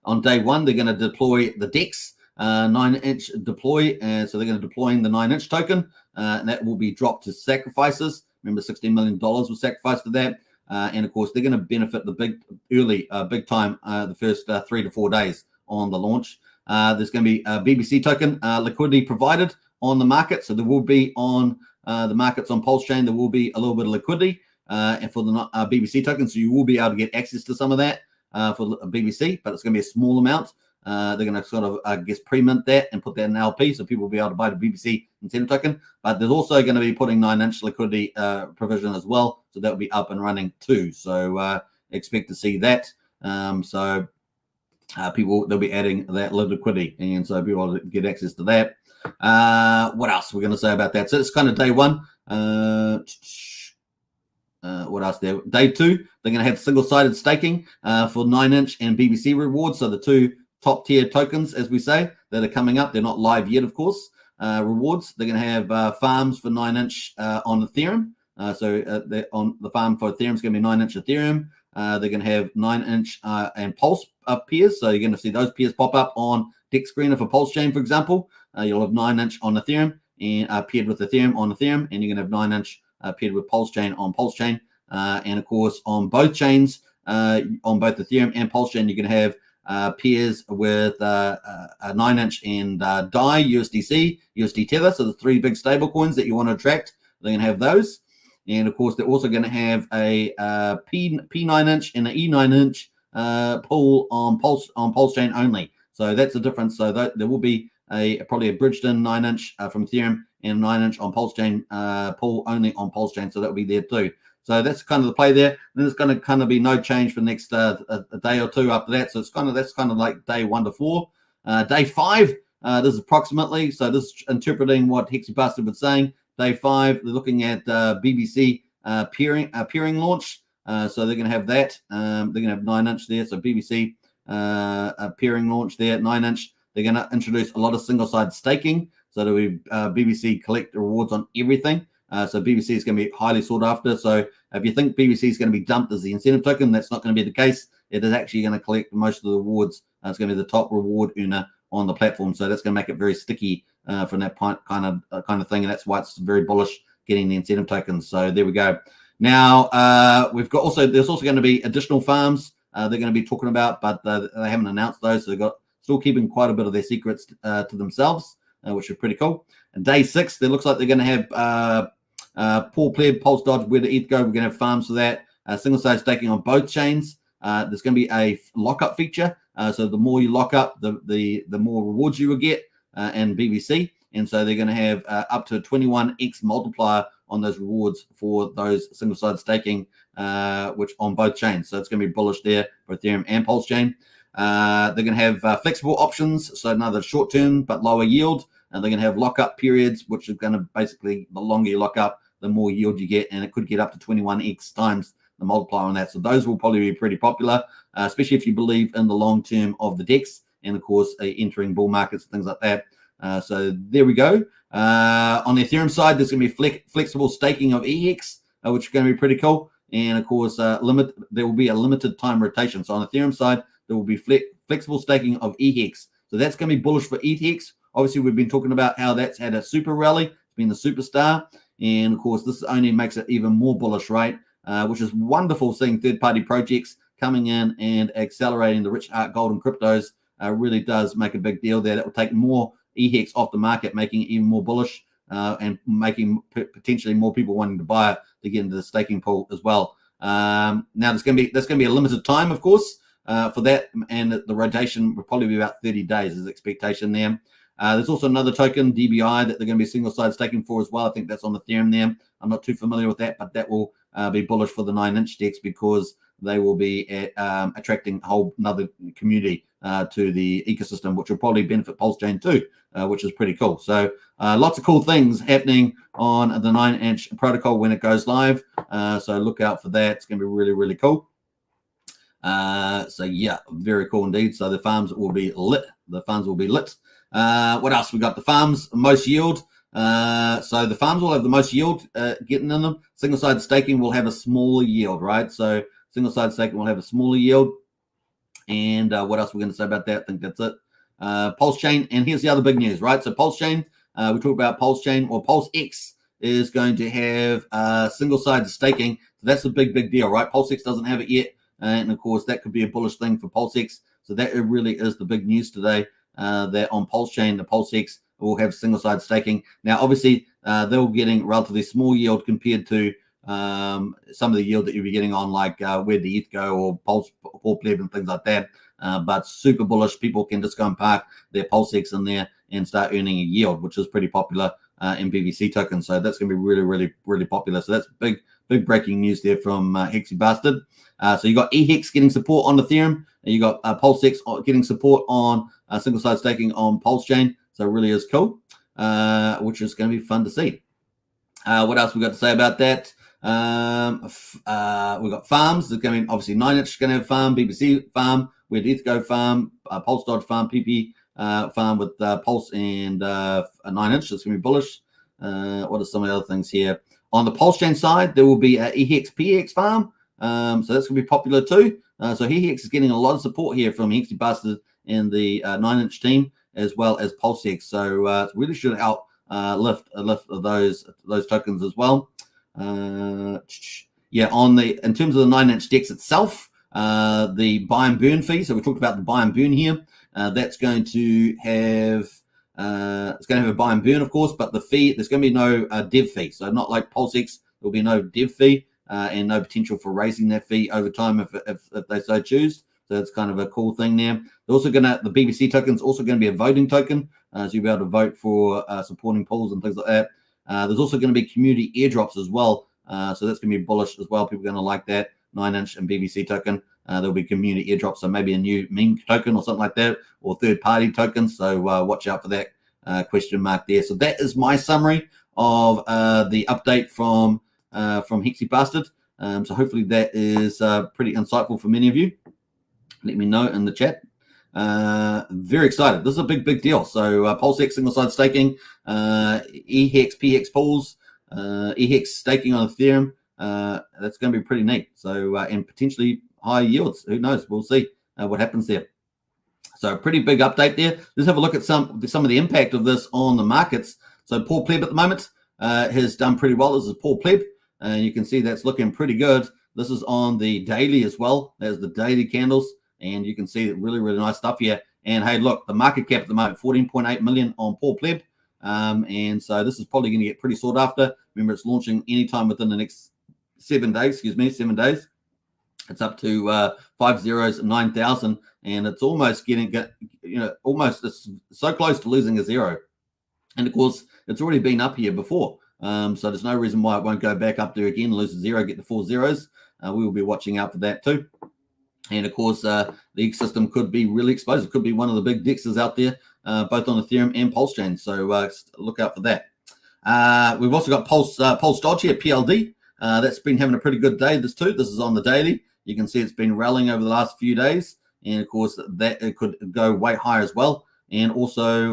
on day one. They're going to deploy the DEX 9-inch deploy, so they're going to deploying the 9-inch token, and that will be dropped to sacrifices. Remember, $16 million was sacrificed for that, and of course they're going to benefit the big time the first 3 to 4 days on the launch. There's going to be a BBC token liquidity provided on the market, so there will be on the markets on Pulsechain, there will be a little bit of liquidity, and for the BBC token, so you will be able to get access to some of that for BBC, but it's going to be a small amount. They're going to sort of, pre-mint that and put that in LP, so people will be able to buy the BBC incentive token. But there's also going to be putting 9-inch liquidity provision as well, so that will be up and running too. So expect to see that. People, they'll be adding that liquidity, and so people will get access to that. What else we're going to say about that? So it's kind of day one. What else there? Day 2, they're going to have single-sided staking for 9-inch and BBC rewards. So the two top-tier tokens, as we say, that are coming up. They're not live yet, of course. Rewards. They're going to have farms for 9-inch on Ethereum. So on the farm for Ethereum is going to be 9-inch Ethereum. They're going to have 9-inch and Pulse peers. So you're going to see those peers pop up on DEX Screener for Pulsechain, for example. You'll have 9-inch on Ethereum and paired with Ethereum on Ethereum, and you're going to have 9-inch paired with Pulsechain on Pulsechain. And of course, on both chains, on both Ethereum and Pulsechain, you're going to have pairs with a 9-inch and DAI, USDC, USD Tether. So the 3 big stable coins that you want to attract, they're going to have those. And of course, they're also going to have a P9-inch and an E9-inch pool on Pulsechain only. So that's the difference. So there will be probably a bridged-in 9-inch from Ethereum and 9-inch on Pulsechain pool only on Pulsechain. So that will be there too. So that's kind of the play there. And there's going to kind of be no change for the next a day or two after that. So that's kind of like day 1 to 4. Day 5, this is approximately. So this is interpreting what Hexy Bastard was saying. Day 5, they're looking at BBC peering launch. So they're going to have that. They're going to have 9-inch there. So BBC peering launch there, 9-inch. They're going to introduce a lot of single-sided staking. So there'll be BBC collect rewards on everything. So BBC is going to be highly sought after. So if you think BBC is going to be dumped as the incentive token, that's not going to be the case. It is actually going to collect most of the rewards. It's going to be the top reward earner on the platform. So that's going to make it very sticky from that kind of thing. And that's why it's very bullish getting the incentive tokens. So there we go. Now there's also going to be additional farms they're going to be talking about, but they haven't announced those. So they've got still keeping quite a bit of their secrets to themselves. which is pretty cool. And day 6, it looks like they're going to have Paul Pleb, Pulse Dodge, Where to ETH Go. We're going to have farms for that. Single-side staking on both chains. There's going to be a lockup feature. So the more you lock up, the more rewards you will get in BBC. And so they're going to have up to a 21x multiplier on those rewards for those single-side staking, which on both chains. So it's going to be bullish there for Ethereum and Pulse Chain. They're going to have flexible options, so another short-term but lower yield. And they're going to have lock-up periods, which is going to basically, the longer you lock up, the more yield you get, and it could get up to 21x times the multiplier on that. So those will probably be pretty popular, especially if you believe in the long term of the DEX and, of course, entering bull markets and things like that. So there we go. On the Ethereum side, there's going to be flexible staking of EX, which is going to be pretty cool. And, of course, there will be a limited time rotation. So on the Ethereum side, there will be flexible staking of EX. So that's going to be bullish for ETH. Obviously, we've been talking about how that's had a super rally. It's been the superstar. And, of course, this only makes it even more bullish, right? Which is wonderful seeing third-party projects coming in and accelerating the rich art gold and cryptos. Really does make a big deal there. That will take more EHEX off the market, making it even more bullish and making potentially more people wanting to buy it to get into the staking pool as well. Now, there's going to be a limited time, of course, for that, and the rotation will probably be about 30 days is the expectation there. There's also another token, DBI, that they're going to be single-side staking for as well. I think that's on Ethereum there. I'm not too familiar with that, but that will be bullish for the 9-inch DEX because they will be attracting a whole another community to the ecosystem, which will probably benefit Pulsechain too, which is pretty cool. So lots of cool things happening on the 9-inch protocol when it goes live. So look out for that. It's going to be really, really cool. So yeah, very cool indeed. So the farms will be lit. The funds will be lit. What else? We got the farms, most yield. So the farms will have the most yield getting in them. Single-side staking will have a smaller yield, right? So single-side staking will have a smaller yield. And what else we're going to say about that? I think that's it. Pulsechain, and here's the other big news, right? So Pulsechain, we talked about Pulsechain, or PulseX is going to have single-side staking. So that's a big, big deal, right? PulseX doesn't have it yet. And of course, that could be a bullish thing for PulseX. So that really is the big news today, that on Pulsechain, the PulseX will have single-side staking. Now, obviously, they're getting relatively small yield compared to some of the yield that you'll be getting on like Where to ETH Go or Paul Pleb and things like that. But super bullish. People can just go and park their PulseX in there and start earning a yield, which is pretty popular in BBC tokens. So that's going to be really, really, really popular. So that's big breaking news there from Hexy Bastard. So you got EHEX getting support on Ethereum. And you got PulseX getting support on single-side staking on Pulsechain. So it really is cool, which is going to be fun to see. What else we got to say about that? We've got farms. There's going to be obviously 9-inch going to have farm, BBC farm, Where to ETH Go farm, Pulse Dodge farm, PP farm with Pulse and a 9-inch. That's going to be bullish. What are some of the other things here? On the Pulsechain side, there will be a EHEX PX farm. So that's going to be popular too. So EHEX is getting a lot of support here from Hexy Bastard and the 9-inch team, as well as PulseX. So it really should help lift those tokens as well. Yeah, in terms of the 9-inch DEX itself, the buy and burn fee. So we talked about the buy and burn here. That's going to have it's going to have a buy and burn, of course, but the fee, there's going to be no dev fee. So not like PulseX, there'll be no dev fee and no potential for raising that fee over time if they so choose. So that's kind of a cool thing there. They're also the BBC token is also going to be a voting token. So you'll be able to vote for supporting pools and things like that. There's also going to be community airdrops as well. So that's going to be bullish as well. People are going to like that 9-inch and BBC token. There'll be community airdrops, so maybe a new meme token or something like that, or third-party tokens. So watch out for that question mark there. So that is my summary of the update from Hexy Bastard. So hopefully that is pretty insightful for many of you. Let me know in the chat. Very excited. This is a big deal. So PulseX single-side staking, EHEX PX pools, EHEX staking on Ethereum. That's going to be pretty neat. So and potentially high yields. Who knows? We'll see what happens there. So pretty big update there. Let's have a look at some of the impact of this on the markets. So Paul Pleb at the moment has done pretty well. This is Paul Pleb. You can see that's looking pretty good. This is on the daily as well. There's the daily candles. And you can see really, really nice stuff here. And hey, look, the market cap at the moment, 14.8 million on Paul Pleb. And so this is probably going to get pretty sought after. Remember, it's launching anytime within the next 7 days. 7 days. It's up to 5 zeros, 9,000, and it's almost it's so close to losing a zero. And of course, it's already been up here before. So there's no reason why it won't go back up there again, lose a zero, get the 4 zeros. We will be watching out for that too. And of course, the ecosystem could be really exposed. It could be one of the big DEXs out there, both on Ethereum and Pulsechain. So look out for that. We've also got Pulse Dodge here, PLD. That's been having a pretty good day, this too. This is on the daily. You can see it's been rallying over the last few days. And of course, that it could go way higher as well. And also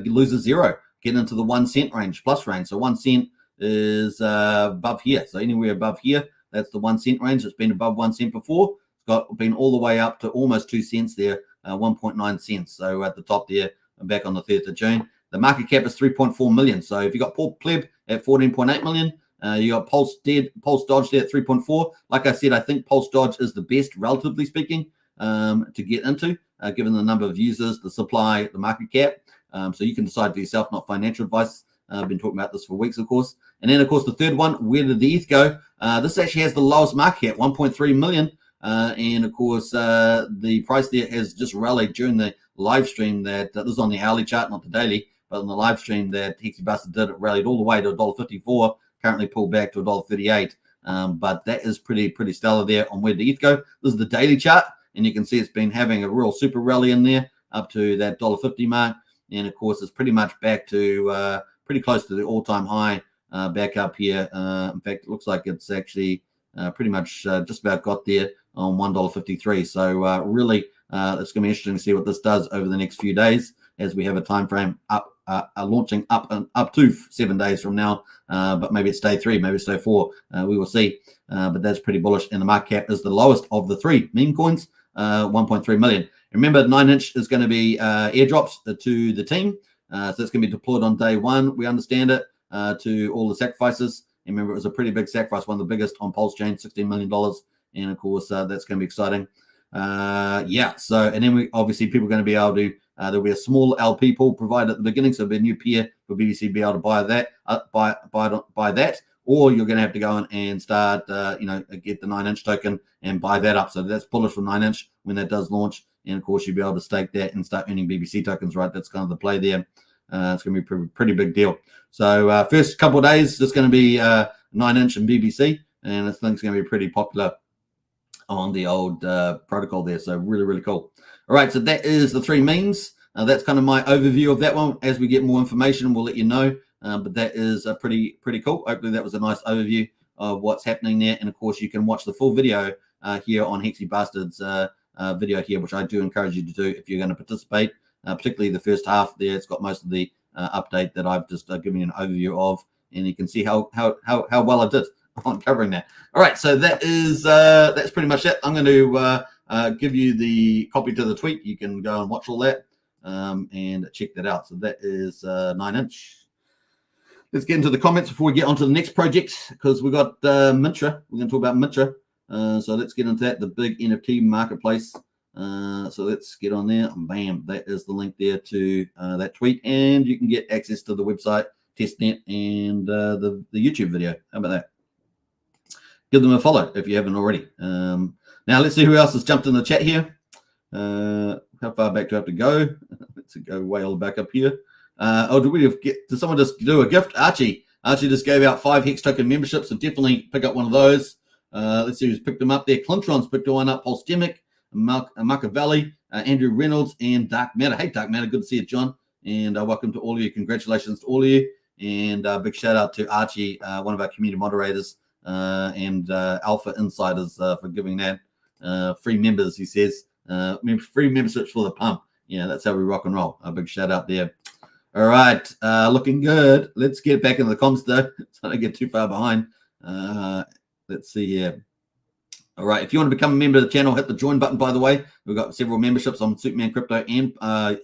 lose a zero, get into the 1 cent range, plus range. So 1 cent is above here. So anywhere above here, that's the 1 cent range. It's been above 1 cent before. Been all the way up to almost 2 cents there, 1.9 cents. So at the top there, back on the 3rd of June. The market cap is 3.4 million. So if you got Paul Pleb at 14.8 million, you got Pulse Dodge there at 3.4. Like I said, I think Pulse Dodge is the best, relatively speaking, to get into, given the number of users, the supply, the market cap. So you can decide for yourself, not financial advice. I've been talking about this for weeks, of course. And then, of course, the third one, where did the ETH go? This actually has the lowest market cap, 1.3 million. And of course, the price there has just rallied during the live stream that this is on the hourly chart, not the daily, but on the live stream that Hexy Bastard did, it rallied all the way to $1.54, currently pulled back to $1.38. But that is pretty stellar there on where the ETH go. This is the daily chart, and you can see it's been having a real super rally in there up to that $1.50 mark. And of course, it's pretty much back to pretty close to the all-time high back up here. In fact, it looks like it's actually pretty much just about got there on $1.53. So really, it's going to be interesting to see what this does over the next few days as we have a time frame up, launching up to 7 days from now. But maybe it's day 3, maybe it's day 4. We will see. But that's pretty bullish. And the market cap is the lowest of the 3 meme coins, 1.3 million. Remember, 9-inch is going to be airdrops to the team. So it's going to be deployed on day 1. We understand it, to all the sacrifices. And remember, it was a pretty big sacrifice, one of the biggest on Pulsechain, $16 million. And of course, that's going to be exciting. So, and then obviously people are going to be able to, there'll be a small LP pool provided at the beginning. So there'll be a new peer for BBC be able to buy that, buy that, or you're going to have to go in and start, get the 9-inch token and buy that up. So that's bullish for 9-inch when that does launch. And of course, you'll be able to stake that and start earning BBC tokens, right? That's kind of the play there. It's going to be a pretty big deal. So first couple of days, it's going to be 9-inch and BBC, and this thing's going to be pretty popular on the old protocol there. So really, really cool. All right, so that is the 3 memes. That's kind of my overview of that one. As we get more information, we'll let you know. But that is pretty cool. Hopefully that was a nice overview of what's happening there. And of course, you can watch the full video here on Hexy Bastard's video here, which I do encourage you to do if you're going to participate, particularly the first half there. It's got most of the update that I've just given you an overview of, and you can see how well I did on covering that. All right, so that is that's pretty much it. I'm going to give you the copy to the tweet. You can go and watch all that and check that out. So that is 9-inch. Let's get into the comments before we get on to the next project, because we've got Mintra. We're going to talk about Mintra. So let's get into that, the big NFT marketplace. So let's get on there. Bam, that is the link there to that tweet, and you can get access to the website, testnet, and the YouTube video. How about that? Give them a follow if you haven't already. Now let's see who else has jumped in the chat here. How far back do I have to go? Let's go way all back up here. Did someone just do a gift? Archie just gave out 5 Hex Token memberships, so definitely pick up one of those. Let's see who's picked them up there. Clintron's picked one up. Polstemic, Machiavelli, Andrew Reynolds, and Dark Matter. Hey, Dark Matter, good to see you, John. And welcome to all of you. Congratulations to all of you. And big shout out to Archie, one of our community moderators and Alpha Insiders for giving that free members, he says. Free memberships for the pump. Yeah, that's how we rock and roll. A big shout out there. All right, looking good. Let's get back into the comms though, so I don't get too far behind. Let's see here. All right, if you want to become a member of the channel, hit the join button, by the way. We've got several memberships on Superman Crypto and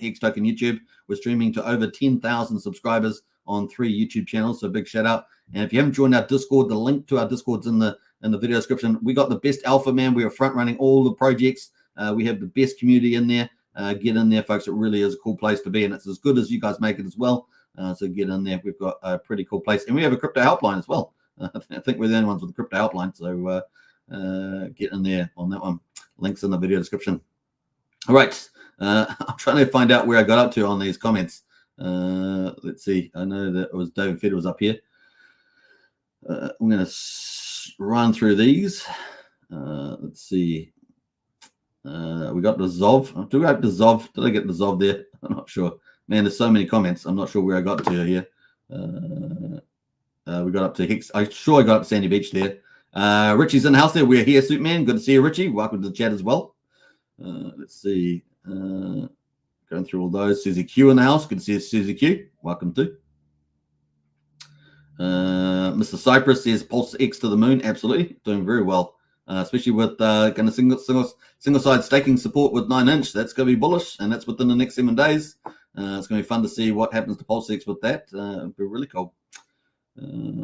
Hex Token YouTube. We're streaming to over 10,000 subscribers on 3 YouTube channels, so big shout out. And if you haven't joined our Discord, the link to our Discord's in the video description. We got the best alpha, man. We are front running all the projects. We have the best community in there. Get in there, folks. It really is a cool place to be, and it's as good as you guys make it as well. So get in there. We've got a pretty cool place, and we have a crypto helpline as well. I think we're the only ones with the crypto helpline. So get in there on that one. Links in the video description. All right. I'm trying to find out where I got up to on these comments. Let's see. I know that it was David Feder was up here. I'm going to run through these. Let's see. We got the Zov. Do we have the Zov? Did I get the Zov there? I'm not sure. Man, there's so many comments. I'm not sure where I got to here. We got up to Hex. I'm sure I got up to Sandy Beach there. Richie's in the house there. We're here, Superman. Good to see you, Richie. Welcome to the chat as well. Let's see. Going through all those. Susie Q in the house. Good to see you, Susie Q. Welcome to. Mr. Cypress says PulseX to the moon. Absolutely. Doing very well. Especially with kind of single side staking support with 9-inch. That's going to be bullish, and that's within the next 7 days. It's going to be fun to see what happens to PulseX with that. It'll be really cool.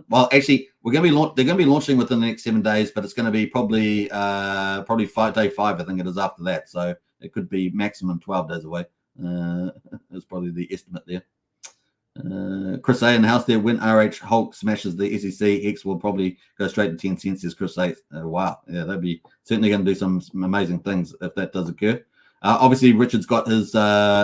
Well, actually, they're going to be launching within the next 7 days, but it's going to be probably day 5. I think it is after that. So it could be maximum 12 days away. That's probably the estimate there. Chris A in the house there. When RH Hulk smashes the SEC, Hex will probably go straight to 10 cents, says Chris A. Wow. Yeah, that'd be certainly going to do some amazing things if that does occur. Obviously, Richard's got his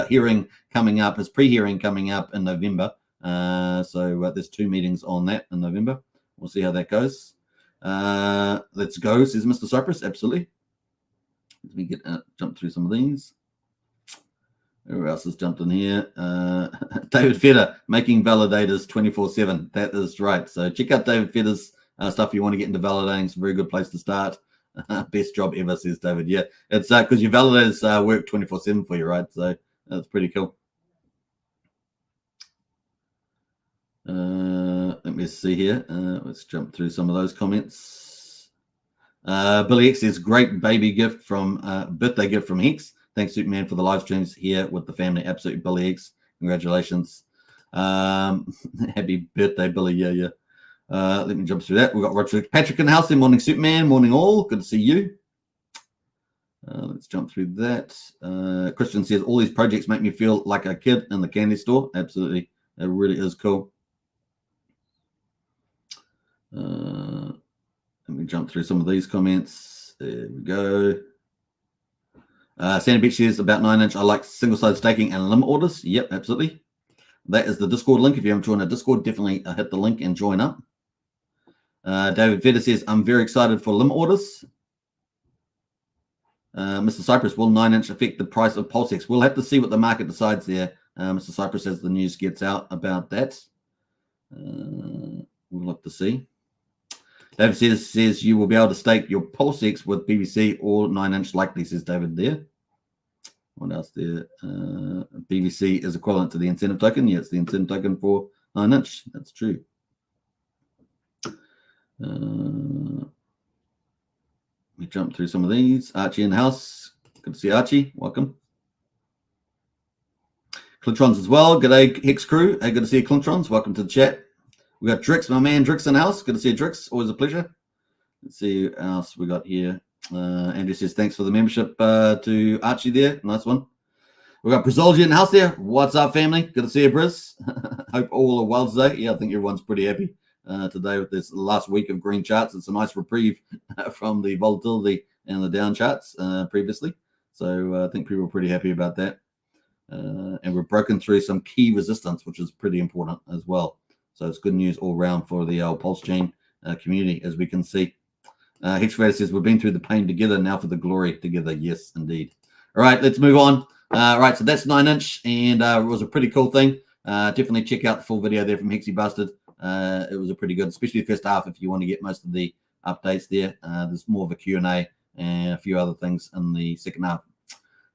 hearing coming up, his pre-hearing coming up in November. So there's 2 meetings on that in November. We'll see how that goes. Let's go, says Mr. Cypress. Absolutely. Let me get jump through some of these. Who else has jumped in here? David Feder, making validators 24/7. That is right. So check out David Feder's stuff if you want to get into validating. It's a very good place to start. Best job ever, says David. Yeah, it's because your validators work 24/7 for you, right? So that's pretty cool. Let me see here. Let's jump through some of those comments. Billy X says, great baby gift from birthday gift from Hex. Thanks, Superman, for the live streams here with the family. Absolutely, Billy X. Congratulations. Happy birthday, Billy. Yeah. Let me jump through that. We've got Patrick in the house. Morning, Superman. Morning, all. Good to see you. Let's jump through that. Christian says, all these projects make me feel like a kid in the candy store. Absolutely. It really is cool. Let me jump through some of these comments. There we go. Sandy Beach says about 9-inch. I like single-sided staking and limit orders. Yep, absolutely. That is the Discord link. If you haven't joined our Discord, definitely hit the link and join up. David Feder says, I'm very excited for limit orders. Mr. Cypress, will 9-inch affect the price of PulseX? We'll have to see what the market decides there. Mr. Cypress, as the news gets out about that. We'll have to see. David says you will be able to stake your PulseX with BBC or 9-inch likely, says David there. What else there? BBC is equivalent to the incentive token. Yeah, it's the incentive token for 9-inch. That's true. Let me jump through some of these. Archie in the house. Good to see Archie. Welcome. Clintrons as well. G'day, Hex crew. Hey, good to see you, Clintrons. Welcome to the chat. We got Drix, my man Drix in the house. Good to see you, Drix. Always a pleasure. Let's see who else we got here. Andrew says, thanks for the membership to Archie there. Nice one. We got Brizology in the house there. What's up, family? Good to see you, Briz. Hope all are well today. Yeah, I think everyone's pretty happy today with this last week of green charts. It's a nice reprieve from the volatility and the down charts previously. So I think people are pretty happy about that. And we've broken through some key resistance, which is pretty important as well. So it's good news all around for the Pulsechain community, as we can see. Hex Trader says, we've been through the pain together, now for the glory together. Yes, indeed. All right, let's move on. All right, so that's 9-inch, and it was a pretty cool thing. Definitely check out the full video there from Hexy Bastard. It was a pretty good, especially the first half if you want to get most of the updates there. There's more of a Q&A and a few other things in the second half.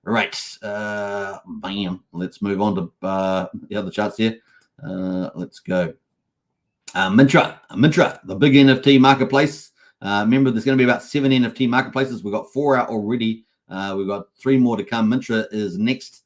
All right, bam. Let's move on to the other charts here. Let's go. Mintra, the big NFT marketplace. Remember, there's going to be about 7 NFT marketplaces. We've got 4 out already. We've got 3 more to come. Mintra is next,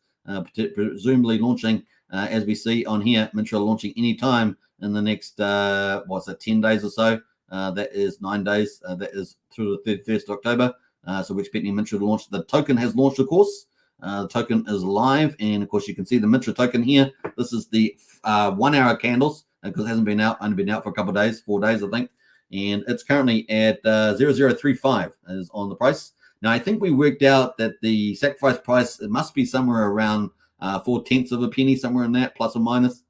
presumably launching, as we see on here. Mintra launching anytime in the next, 10 days or so. That is 9 days. That is through the 31st of October. So we're expecting Mintra to launch. The token has launched, of course. The token is live, and of course you can see the Mitra token here. This is the 1 hour candles because it hasn't been out, only been out for a couple of days, 4 days I think, and it's currently at 0035 is on the price. Now I think we worked out that the sacrifice price, it must be somewhere around 4/10 of a penny, somewhere in that, plus or minus.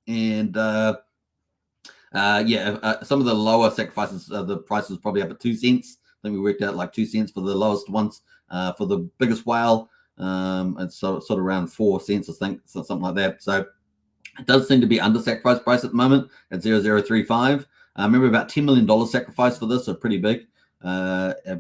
And some of the lower sacrifices, the price is probably up at 2 cents. I think we worked out like 2 cents for the lowest ones. For the biggest whale, it's sort of around 4 cents, I think, so something like that. So it does seem to be under sacrifice price at the moment at 0035. Remember, about $10 million sacrifice for this, so pretty big,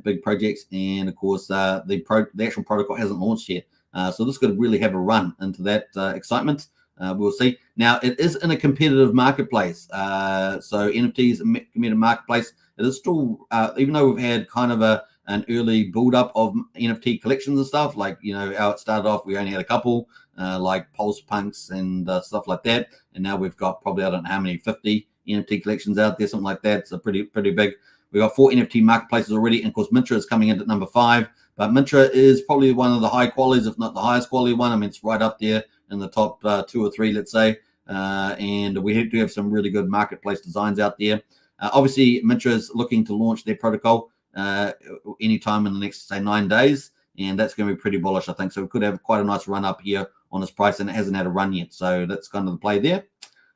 big projects. And of course, the actual protocol hasn't launched yet, so this could really have a run into that excitement. We'll see. Now, it is in a competitive marketplace. So NFT is a competitive marketplace. It is still, even though we've had kind of an early build-up of NFT collections and stuff, like, you know, how it started off, we only had a couple, like Pulse Punks and stuff like that. And now we've got probably, I don't know how many, 50 NFT collections out there, something like that. So pretty big. We've got 4 NFT marketplaces already. And of course, Mitra is coming in at number 5. But Mitra is probably one of the high qualities, if not the highest quality one. I mean, it's right up there in the top 2 or 3, let's say. And we do have some really good marketplace designs out there. Obviously, Mitra is looking to launch their protocol anytime in the next, say, 9 days. And that's going to be pretty bullish, I think. So we could have quite a nice run up here on this price, and it hasn't had a run yet. So that's kind of the play there.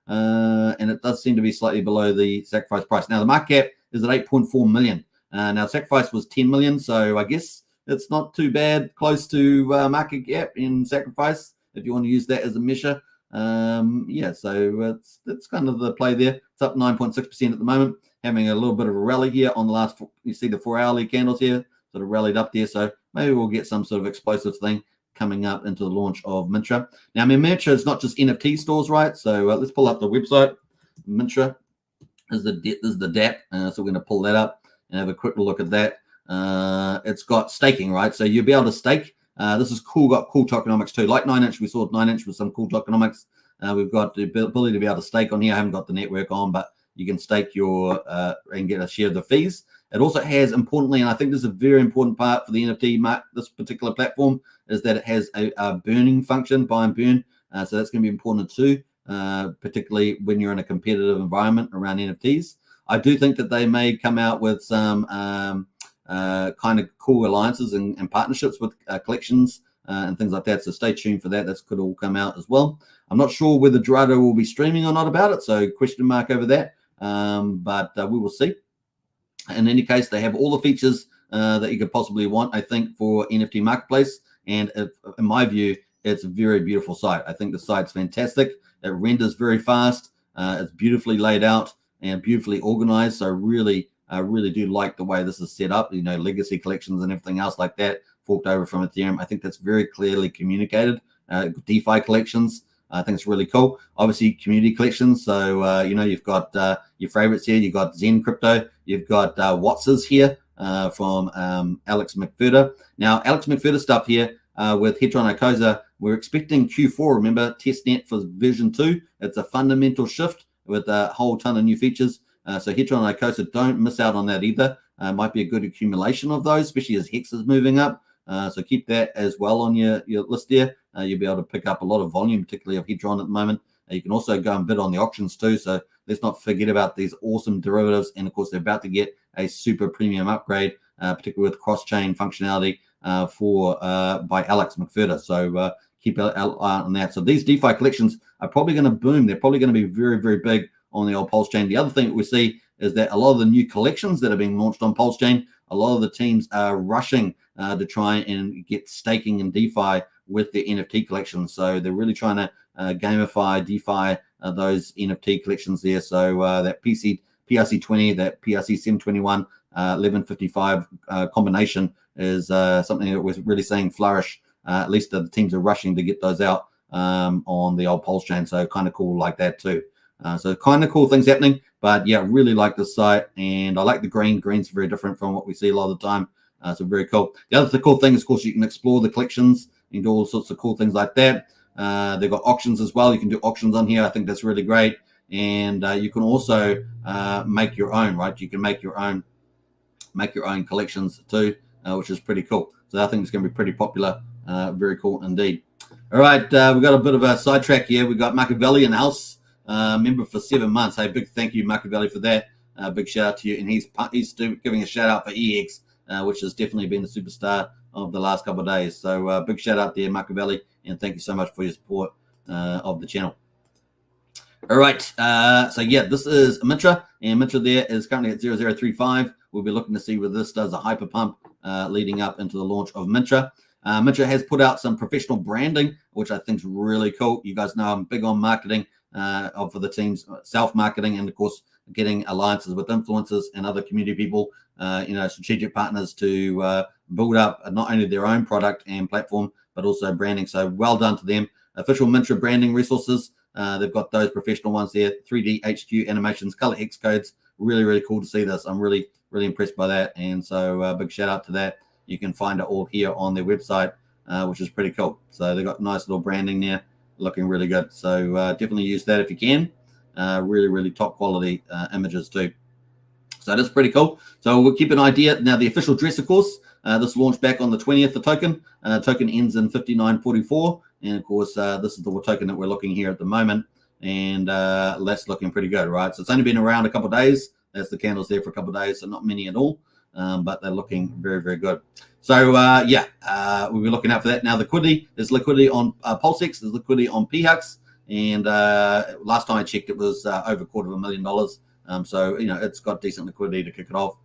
And it does seem to be slightly below the sacrifice price. Now, the market cap is at 8.4 million. Now, sacrifice was 10 million. So I guess it's not too bad, close to market cap in sacrifice, if you want to use that as a measure. So it's kind of the play there. It's up 9.6% at the moment, having a little bit of a rally here on the last, you see the 4 hourly candles here, sort of rallied up there. So maybe we'll get some sort of explosive thing coming up into the launch of Mitra. Now, I mean, Mitra is not just NFT stores, right? So let's pull up the website. Mitra is the DApp. So we're going to pull that up and have a quick look at that. It's got staking, right? So you'll be able to stake. This is cool, got cool tokenomics too. Like 9inch, we saw 9inch with some cool tokenomics. We've got the ability to be able to stake on here. I haven't got the network on, but you can stake your and get a share of the fees. It also has, importantly, and I think this is a very important part for the NFT market, this particular platform, is that it has a burning function, buy and burn. So that's going to be important too, particularly when you're in a competitive environment around NFTs. I do think that they may come out with some kind of cool alliances and partnerships with collections and things like that. So stay tuned for that. That could all come out as well. I'm not sure whether Gerardo will be streaming or not about it, so question mark over that. But we will see. In any case, they have all the features that you could possibly want, I think, for NFT Marketplace. And in my view, it's a very beautiful site. I think the site's fantastic. It renders very fast. It's beautifully laid out and beautifully organized. So I really do like the way this is set up. You know, legacy collections and everything else like that, forked over from Ethereum. I think that's very clearly communicated. DeFi collections, I think it's really cool. Obviously, community collections. So, you know, you've got your favorites here. You've got Zen Crypto. You've got Watts's here from Alex McFurter. Now, Alex McFurter stuff here with Hedron Icosa, we're expecting Q4, remember, testnet for version 2. It's a fundamental shift with a whole ton of new features. So Hedron Icosa, don't miss out on that either. Might be a good accumulation of those, especially as Hex is moving up. So keep that as well on your list there. You'll be able to pick up a lot of volume, particularly of Hedron at the moment. You can also go and bid on the auctions too. So let's not forget about these awesome derivatives. And of course, they're about to get a super premium upgrade, particularly with cross-chain functionality by Alex McFurter. So keep an eye on that. So these DeFi collections are probably going to boom. They're probably going to be very, very big on the old Pulsechain. The other thing that we see is that a lot of the new collections that are being launched on Pulsechain, a lot of the teams are rushing to try and get staking and DeFi with their NFT collections. So they're really trying to gamify, DeFi those NFT collections there. So that PRC20, that PRC721, 1155 combination is something that we're really seeing flourish. At least the teams are rushing to get those out on the old Pulsechain. So kind of cool like that too. So kind of cool things happening. But yeah, really like the site, and I like the green. Green's very different from what we see a lot of the time. So very cool. The other cool thing is, of course, you can explore the collections and do all sorts of cool things like that. They've got auctions as well. You can do auctions on here. I think that's really great. And you can also make your own, right? You can make your own collections too, which is pretty cool. So I think it's going to be pretty popular Very cool indeed. All right, we've got a bit of a sidetrack here. We've got Machiavelli in the house, member for 7 months. Hey, big thank you, Machiavelli, for that. Big shout out to you. And he's giving a shout out for EX, which has definitely been the superstar of the last couple of days. So big shout out there, Machiavelli, and thank you so much for your support of the channel. All right, so yeah, this is Mintra, and Mintra there is currently at 0035. We'll be looking to see whether this does a hyper pump leading up into the launch of Mintra. Mintra has put out some professional branding, which I think is really cool. You guys know I'm big on marketing for the team's self-marketing, and of course getting alliances with influencers and other community people, strategic partners to build up not only their own product and platform, but also branding. So well done to them. Official Mintra branding resources. They've got those professional ones there, 3D HQ animations, color hex codes. Really, really cool to see this. I'm really, really impressed by that. And so big shout out to that. You can find it all here on their website, which is pretty cool. So they've got nice little branding there, looking really good. So definitely use that if you can. Really, really top quality images too. So that's pretty cool. So we'll keep an idea. Now the official dress, of course, this launched back on the 20th, the token. Token ends in 5944. And of course, this is the token that we're looking here at the moment. And that's looking pretty good, right? So it's only been around a couple of days. That's the candles there for a couple of days, so not many at all. But they're looking very, very good. So, we'll be looking out for that. Now, liquidity, there's liquidity on Pulsechain, there's liquidity on PHUX. And last time I checked, it was over $250,000. So, it's got decent liquidity to kick it off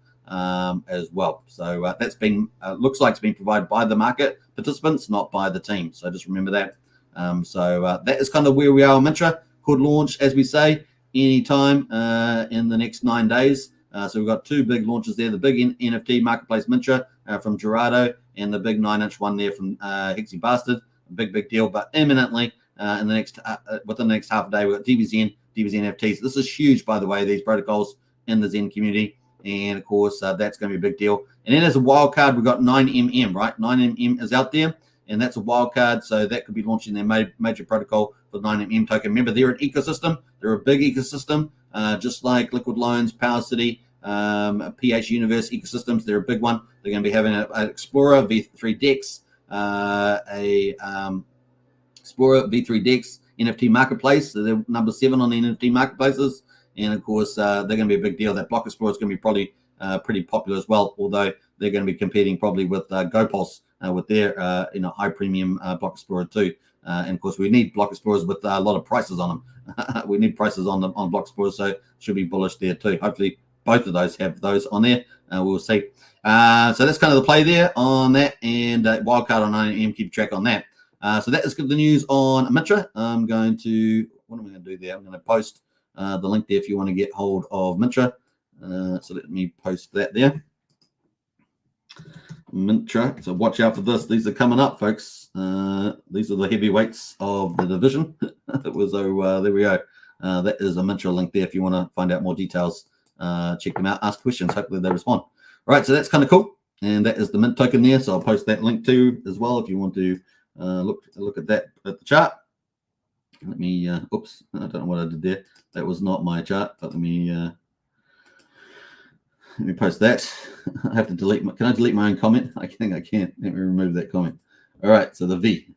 as well. So that's been, looks like it's been provided by the market participants, not by the team. So just remember that. That is kind of where we are on Mintra. Could launch, as we say, anytime in the next 9 days. So we've got 2 big launches there, the big NFT marketplace Mintra from Gerardo, and the big 9-inch one there from Hexy Bastard. Big deal, but imminently in the next within the next half a day, we've got DBXeNFTs. This is huge, by the way, these protocols in the Zen community. And of course, that's going to be a big deal. And then as a wild card, we've got 9mm, right? 9mm is out there, and that's a wild card. So that could be launching their major protocol for the 9mm token. Remember, they're an ecosystem. They're a big ecosystem, just like Liquid Loans, Power City, PH Universe ecosystems. They're a big one. They're going to be having an Explorer V3 DEX, Explorer V3 DEX NFT marketplace. So they're number 7 on the NFT marketplaces. And of course, they're going to be a big deal. That Block Explorer is going to be probably pretty popular as well, although they're going to be competing probably with GoPulse with their high premium Block Explorer too. And of course, we need Block Explorers with a lot of prices on them. We need prices on them on Block Explorers, so should be bullish there too. Hopefully, both of those have those on there. We'll see. So that's kind of the play there on that, and wildcard on 9M. Keep track on that. So that is good the news on Mintra. I'm going to, what am I going to do there? I'm going to post the link there if you want to get hold of Mintra. So let me post that there. Mintra. So watch out for this. These are coming up, folks. These are the heavyweights of the division. There we go. That is a Mintra link there if you want to find out more details. Check them out. Ask questions. Hopefully they respond. All right. So that's kind of cool. And that is the Mint token there. So I'll post that link too as well if you want to look at that at the chart. Let me, oops, I don't know what I did there. That was not my chart, but let me post that. I have to delete can I delete my own comment? I think I can. Let me remove that comment. All right, so the V.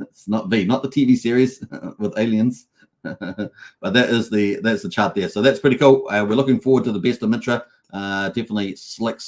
It's not V, not the TV series with aliens. But that's the chart there. So that's pretty cool. We're looking forward to the best of Mintra. Definitely slick,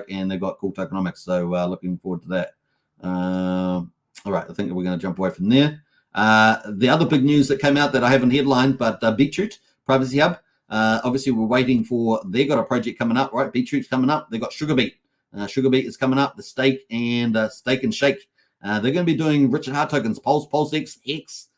and they've got cool tokenomics. So looking forward to that. All right, I think we're going to jump away from there. The other big news that came out that I haven't headlined, but Beetroot Privacy Hub. Obviously, we're waiting for, they got a project coming up, right? Beetroot's coming up. They got Sugarbeet. Sugarbeet is coming up, the Stake and Shake. They're going to be doing Richard Hart tokens, PulseX, Hex,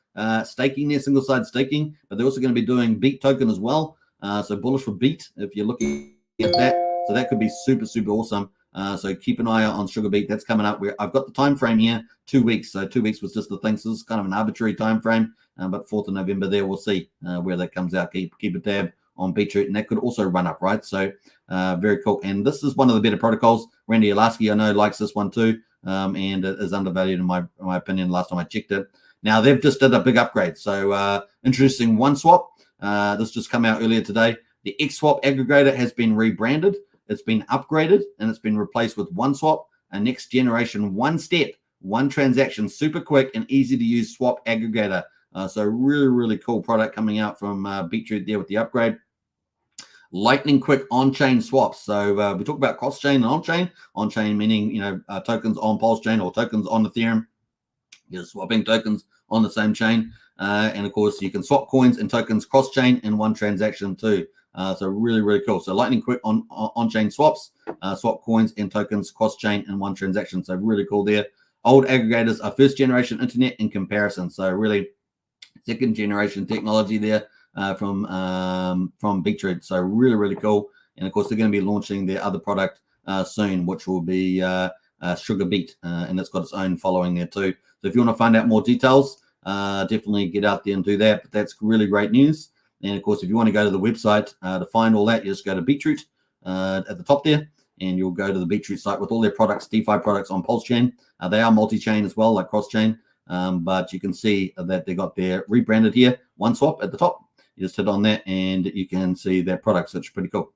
staking there, single side staking, but they're also going to be doing Beat token as well. So bullish for Beat if you're looking at that. So that could be super awesome. So keep an eye out on Sugarbeet. That's coming up. I've got the time frame here, 2 weeks. So 2 weeks was just the thing. So this is kind of an arbitrary time frame. But 4th of November there, we'll see where that comes out. Keep a tab on Beetroot, and that could also run up, right? So very cool. And this is one of the better protocols. Randy Alaski, I know, likes this one too, and it is undervalued in my opinion. Last time I checked it. Now they've just did a big upgrade. So introducing OneSwap. This just come out earlier today. The XSwap aggregator has been rebranded. It's been upgraded and it's been replaced with OneSwap, a next generation one-step one transaction, super quick and easy to use swap aggregator. So really, really cool product coming out from Beetroot there with the upgrade. Lightning quick on-chain swaps. So we talk about cross-chain and on-chain. On-chain meaning, tokens on Pulsechain or tokens on Ethereum. You're swapping tokens on the same chain. And of course, you can swap coins and tokens cross-chain in one transaction too. So really, really cool. So lightning quick on-chain swaps, swap coins and tokens cross-chain in one transaction. So really cool there. Old aggregators are first generation internet in comparison. So really second generation technology there from Beetroot. So really, really cool. And of course, they're going to be launching their other product soon, which will be Sugar Beet, and it's got its own following there too. So if you want to find out more details, definitely get out there and do that. But that's really great news. And of course, if you want to go to the website to find all that, you just go to Beetroot at the top there, and you'll go to the Beetroot site with all their products, DeFi products on Pulsechain. They are multi-chain as well, like cross-chain. But you can see that they got their rebranded here, one swap at the top. You just hit on that and you can see their products, which is pretty cool.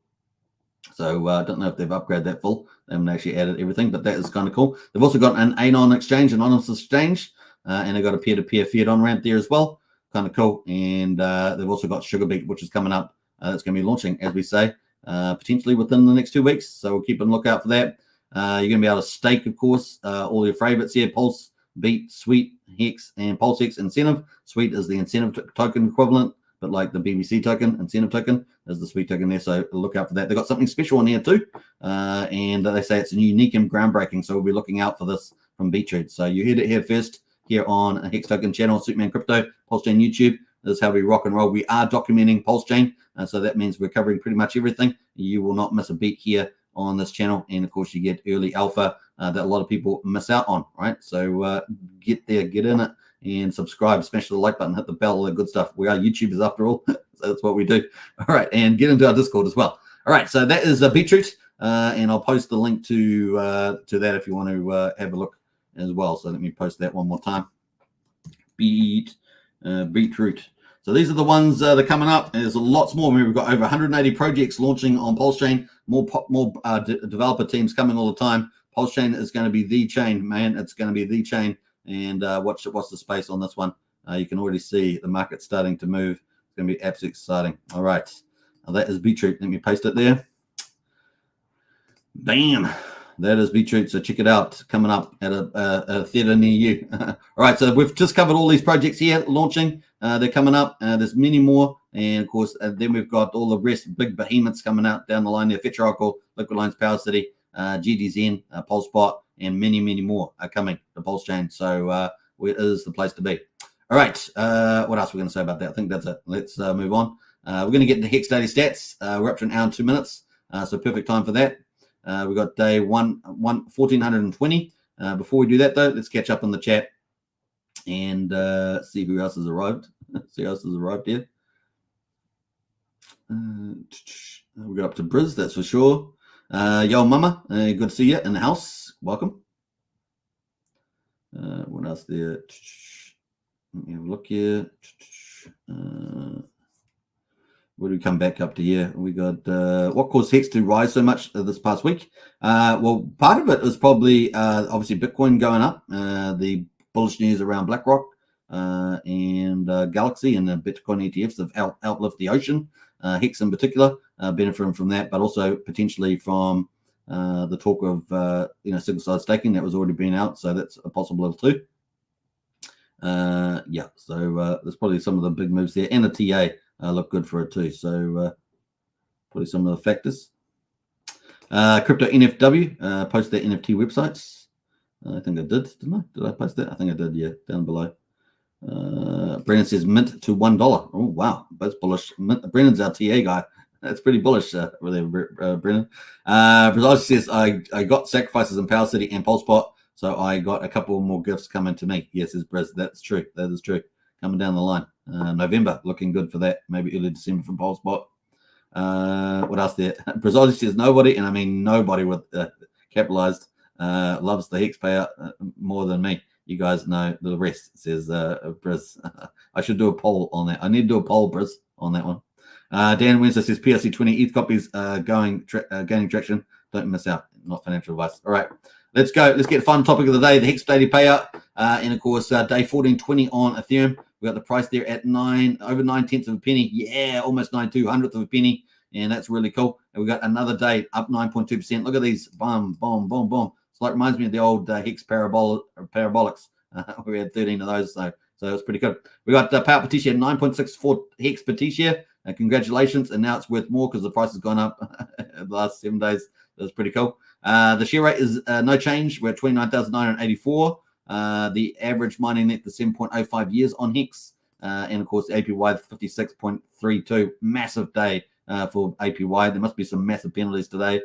So I don't know if they've upgraded that full. They haven't actually added everything, but that is kind of cool. They've also got an Anon exchange, anonymous exchange, and they've got a peer-to-peer fiat on-ramp there as well. Kind of cool. And they've also got Sugar Beet, which is coming up. That's going to be launching, as we say, potentially within the next 2 weeks. So we'll keep a lookout for that. You're going to be able to stake, of course, all your favorites here, Pulse, Beet, Sweet, Hex, and PulseX Incentive. Sweet is the incentive token equivalent, but like the BBC token, incentive token, is the Sweet token there. So look out for that. They've got something special in here too. And they say it's unique and groundbreaking. So we'll be looking out for this from Beetroot. So you heard it here first here on a Hex Token channel, Superman Crypto, Pulsechain YouTube. This is how we rock and roll. We are documenting Pulsechain. So that means we're covering pretty much everything. You will not miss a beat here on this channel. And of course, you get early alpha that a lot of people miss out on, right? So get there, get in it, and subscribe, smash the like button, hit the bell, all that good stuff. We are YouTubers after all. So that's what we do. All right, and get into our Discord as well. All right, so that is Beetroot, and I'll post the link to that if you want to have a look as well. So let me post that one more time. Beetroot. So these are the ones that are coming up. There's lots more. We've got over 180 projects launching on Pulsechain. More developer teams coming all the time. Pulsechain is going to be the chain, man. It's going to be the chain. And watch the space on this one. You can already see the market starting to move. It's going to be absolutely exciting. All right. Now that is Beetroot. Let me paste it there. Bam. That is Beetroot. So check it out. Coming up at a theater near you. All right. So we've just covered all these projects here launching. They're coming up. There's many more. And of course, then we've got all the rest, big behemoths coming out down the line there. Fetch Oracle, Liquid Lines, Power City, GDZen, PulseBot, and many, many more are coming to Pulsechain. So it is the place to be. All right. What else are we going to say about that? I think that's it. Let's move on. We're going to get into Hex Daily Stats. We're up to an hour and 2 minutes. So perfect time for that. We've got day 1420. Before we do that, though, let's catch up in the chat and see who else has arrived. See who else has arrived here. We got up to Briz, that's for sure. Yo, Mama, good to see you in the house. Welcome. What else there? Let me have a look here. Where do we come back up to here? We got what caused Hex to rise so much this past week? Well, part of it is probably obviously Bitcoin going up, the bullish news around BlackRock and Galaxy and the Bitcoin ETFs have outlived the ocean. Hex in particular benefiting from that, but also potentially from the talk of single side staking that was already been out, so that's a possibility too. Yeah, so there's probably some of the big moves there, and the TA look good for it too. So probably some of the factors. Crypto NFW, post their NFT websites. I think I did, didn't I? Did I post that? I think I did, yeah, down below. Brennan says mint to $1. Oh, wow, that's bullish. Brennan's our TA guy. That's pretty bullish, really, Brennan. Brazil says, I got sacrifices in Power City and PulseBot, so I got a couple more gifts coming to me. Yes, says Briz. That's true. That is true. Coming down the line. November, looking good for that. Maybe early December from PulseBot. What else there? Brazil says nobody, and I mean nobody with capitalized, loves the Hex payout more than me. You guys know the rest, says Briz. I should do a poll on that. I need to do a poll, Briz, on that one. Dan Winslow says PRC 20 ETH copies gaining traction. Don't miss out. Not financial advice. All right. let's go. Let's get the fun topic of the day, the Hex daily payout. And of course, day 14.20 on Ethereum. We got the price there at over 9/10 of a penny. Yeah, almost 9/200th of a penny. And that's really cool. And we got another day up 9.2%. Look at these. Boom, boom, boom, boom. It's like reminds me of the old Hex parabolics. We had 13 of those, so it's pretty good. We got payout per T-share 9.64 Hex per T-share. Congratulations. And now it's worth more because the price has gone up the last 7 days. That's pretty cool. The share rate is no change. We're at 29,984. The average mining net to 7.05 years on Hex. And of course, the APY 56.32. Massive day for APY. There must be some massive penalties today.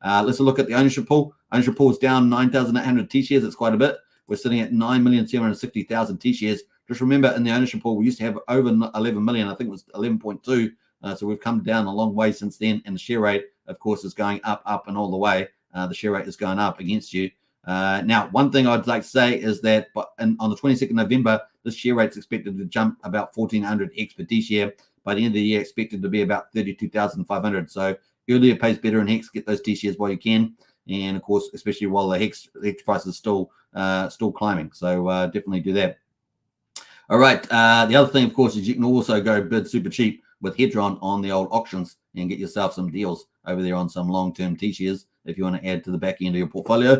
Let's look at the ownership pool. Ownership pool is down 9,800 T-shares. It's quite a bit. We're sitting at 9,760,000 T-shares. Just remember, in the ownership pool, we used to have over 11 million. I think it was 11.2. So we've come down a long way since then. And the share rate, of course, is going up, and all the way. The share rate is going up against you. Now, one thing I'd like to say is that on the 22nd of November, this share rate is expected to jump about 1,400 Hex per T-share. By the end of the year, expected to be about 32,500. So earlier pays better in Hex. Get those T-shares while you can. And, of course, especially while the Hex price is still climbing. So definitely do that. All right. The other thing, of course, is you can also go bid super cheap with Hedron on the old auctions and get yourself some deals over there on some long-term T-shares if you want to add to the back end of your portfolio.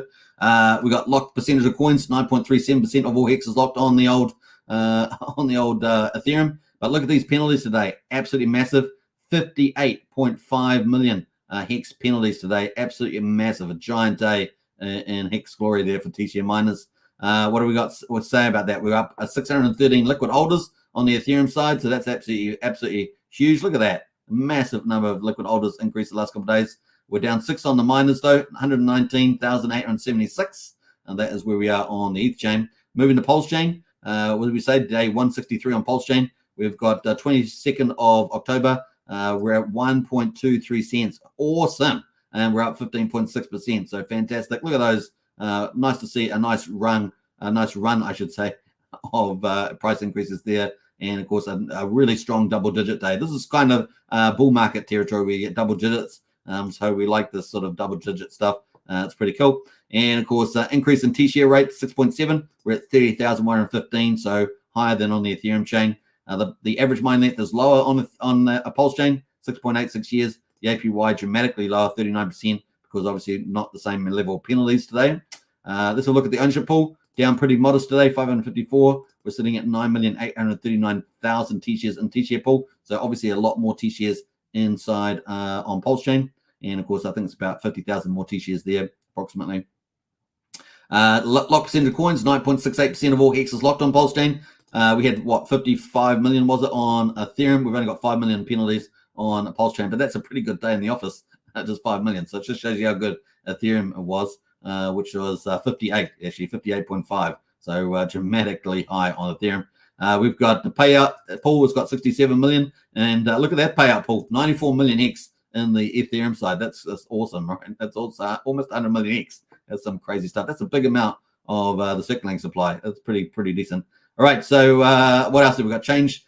We got locked percentage of coins. 9.37% of all Hex is locked on the old Ethereum. But look at these penalties today. Absolutely massive. 58.5 million Hex penalties today. Absolutely massive. A giant day in Hex glory there for T-share miners. What do we got to say about that? We're up 613 liquid holders on the Ethereum side. So that's absolutely huge. Look at that. Massive number of liquid holders increased the last couple of days. We're down 6 on the miners, though. 119,876. And that is where we are on the ETH chain. Moving to Pulsechain. What did we say? Day 163 on Pulsechain. We've got 22nd of October. We're at 1.23 cents. Awesome. And we're up 15.6%. So fantastic. Look at those. Nice to see a nice run, I should say, of price increases there. And, of course, a really strong double-digit day. This is kind of bull market territory where you get double digits. So we like this sort of double-digit stuff. It's pretty cool. And, of course, increase in T-share rate, 6.7. We're at 30,115, so higher than on the Ethereum chain. The average mine length is lower on a Pulse chain, 6.86 years. The APY dramatically lower, 39%, because obviously not the same level of penalties today. Let's have a look at the ownership pool. Down pretty modest today, 554. We're sitting at 9,839,000 T-shares in T-share pool. So obviously a lot more T-shares inside on Pulsechain. And, of course, I think it's about 50,000 more T-shares there, approximately. Lock percentage of coins, 9.68% of all Hex is locked on Pulsechain. We had, 55 million was it on Ethereum? We've only got 5 million penalties on Pulsechain, but that's a pretty good day in the office, just 5 million. So it just shows you how good Ethereum was, which was 58.5. So dramatically high on Ethereum. We've got the payout pool has got 67 million. And look at that payout pool, 94 million Hex in the Ethereum side. That's awesome, right? That's also almost 100 million Hex. That's some crazy stuff. That's a big amount of the circulating supply. That's pretty decent. All right, so what else have we got? Change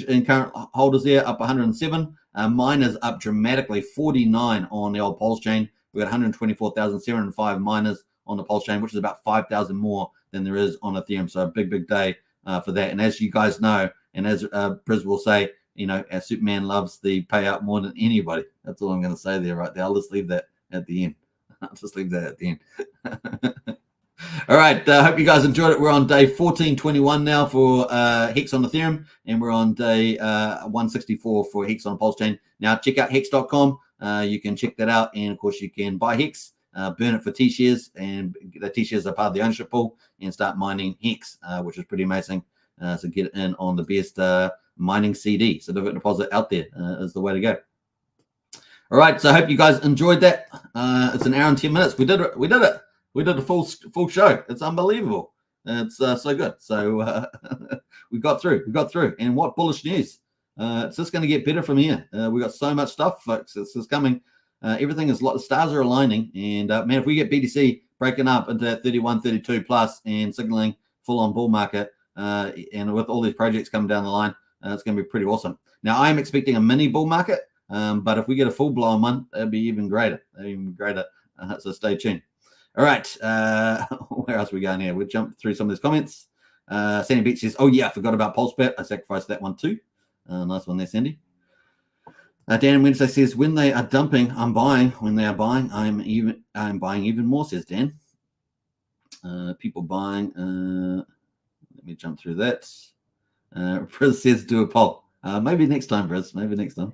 in current holders there, up 107. Miners up dramatically, 49 on the old Pulse chain. We've got 124,705 miners on the Pulse chain, which is about 5,000 more than there is on Ethereum. So a big day for that. And as you guys know, and as Briz will say, our Superman loves the payout more than anybody. That's all I'm going to say there right there. I'll just leave that at the end. All right. Hope you guys enjoyed it. We're on day 1421 now for Hex on Ethereum, and we're on day 164 for Hex on Pulsechain. Now, check out hex.com. You can check that out. And, of course, you can buy Hex, burn it for T-shares, and the T-shares are part of the ownership pool, and start mining Hex, which is pretty amazing. So get in on the best mining CD. Certificate deposit out there is the way to go. All right. So I hope you guys enjoyed that. It's an hour and 10 minutes. We did it. We did a full show. It's unbelievable. It's so good. So we got through. And what bullish news. It's just going to get better from here. We got so much stuff, folks. It's just coming. Everything is, the stars are aligning. And, man, if we get BTC breaking up into that 31, 32 plus and signaling full-on bull market, and with all these projects coming down the line, it's going to be pretty awesome. Now, I am expecting a mini bull market, but if we get a full-blown one, that'd be even greater. So stay tuned. All right. Where else are we going here? We'll jump through some of these comments. Sandy Beach says, oh, yeah, I forgot about PulseBet. I sacrificed that one too. Nice one there, Sandy. Dan Wednesday says, when they are dumping, I'm buying. When they are buying, I'm buying even more, says Dan. People buying. Let me jump through that. Briz says, do a poll. Maybe next time, Briz. Maybe next time.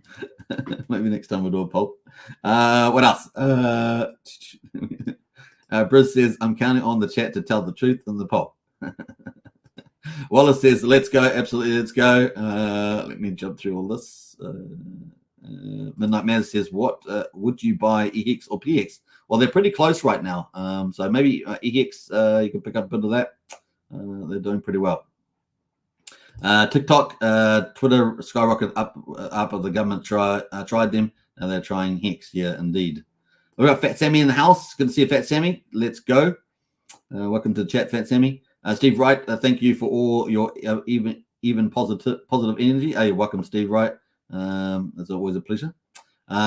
Maybe next time we'll do a poll. What else? Briz says, I'm counting on the chat to tell the truth in the poll. Wallace says, let's go. Absolutely, let's go. Let me jump through all this. Midnight Man says, what would you buy, EX or PX? Well, they're pretty close right now. So maybe EX, you can pick up a bit of that. They're doing pretty well. TikTok, Twitter skyrocketed up of the government tried them. Now they're trying Hex. Yeah, indeed. We've got Fat Sammy in the house. Good to see you, Fat Sammy. Let's go. Welcome to the chat, Fat Sammy. Steve Wright, thank you for all your even positive energy. Hey, welcome, Steve Wright. It's always a pleasure.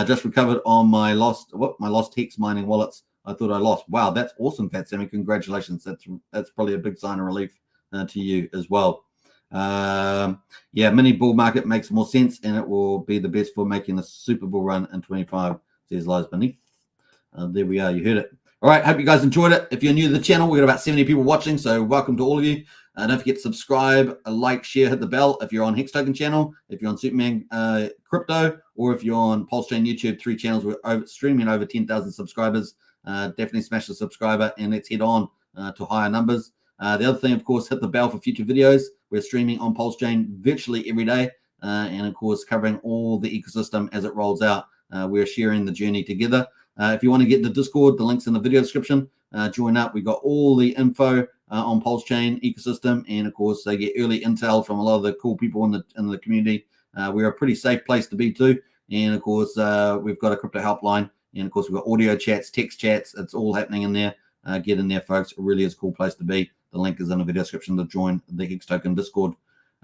Just recovered on my lost Hex mining wallets. I thought I lost. Wow, that's awesome, Fat Sammy. Congratulations. That's probably a big sign of relief to you as well. Yeah, mini bull market makes more sense, and it will be the best for making the Super Bull run in 25. Says lies beneath. There we are. You heard it. All right. Hope you guys enjoyed it. If you're new to the channel, we've got about 70 people watching, so welcome to all of you. Don't forget to subscribe, like, share, hit the bell if you're on Hex Token channel, if you're on Superman Crypto, or if you're on Pulsechain YouTube. 3 channels. We're streaming over 10,000 subscribers. Definitely smash the subscriber, and let's head on to higher numbers. The other thing, of course, hit the bell for future videos. We're streaming on Pulsechain virtually every day, and of course, covering all the ecosystem as it rolls out. We're sharing the journey together. If you want to get the Discord, the link's in the video description. Join up. We got all the info on Pulsechain ecosystem, and of course, they get early intel from a lot of the cool people in the community. We're a pretty safe place to be too, and of course, we've got a crypto helpline, and of course, we've got audio chats, text chats. It's all happening in there. Get in there, folks. It really is a cool place to be. The link is in the video description to join the Hex Token Discord.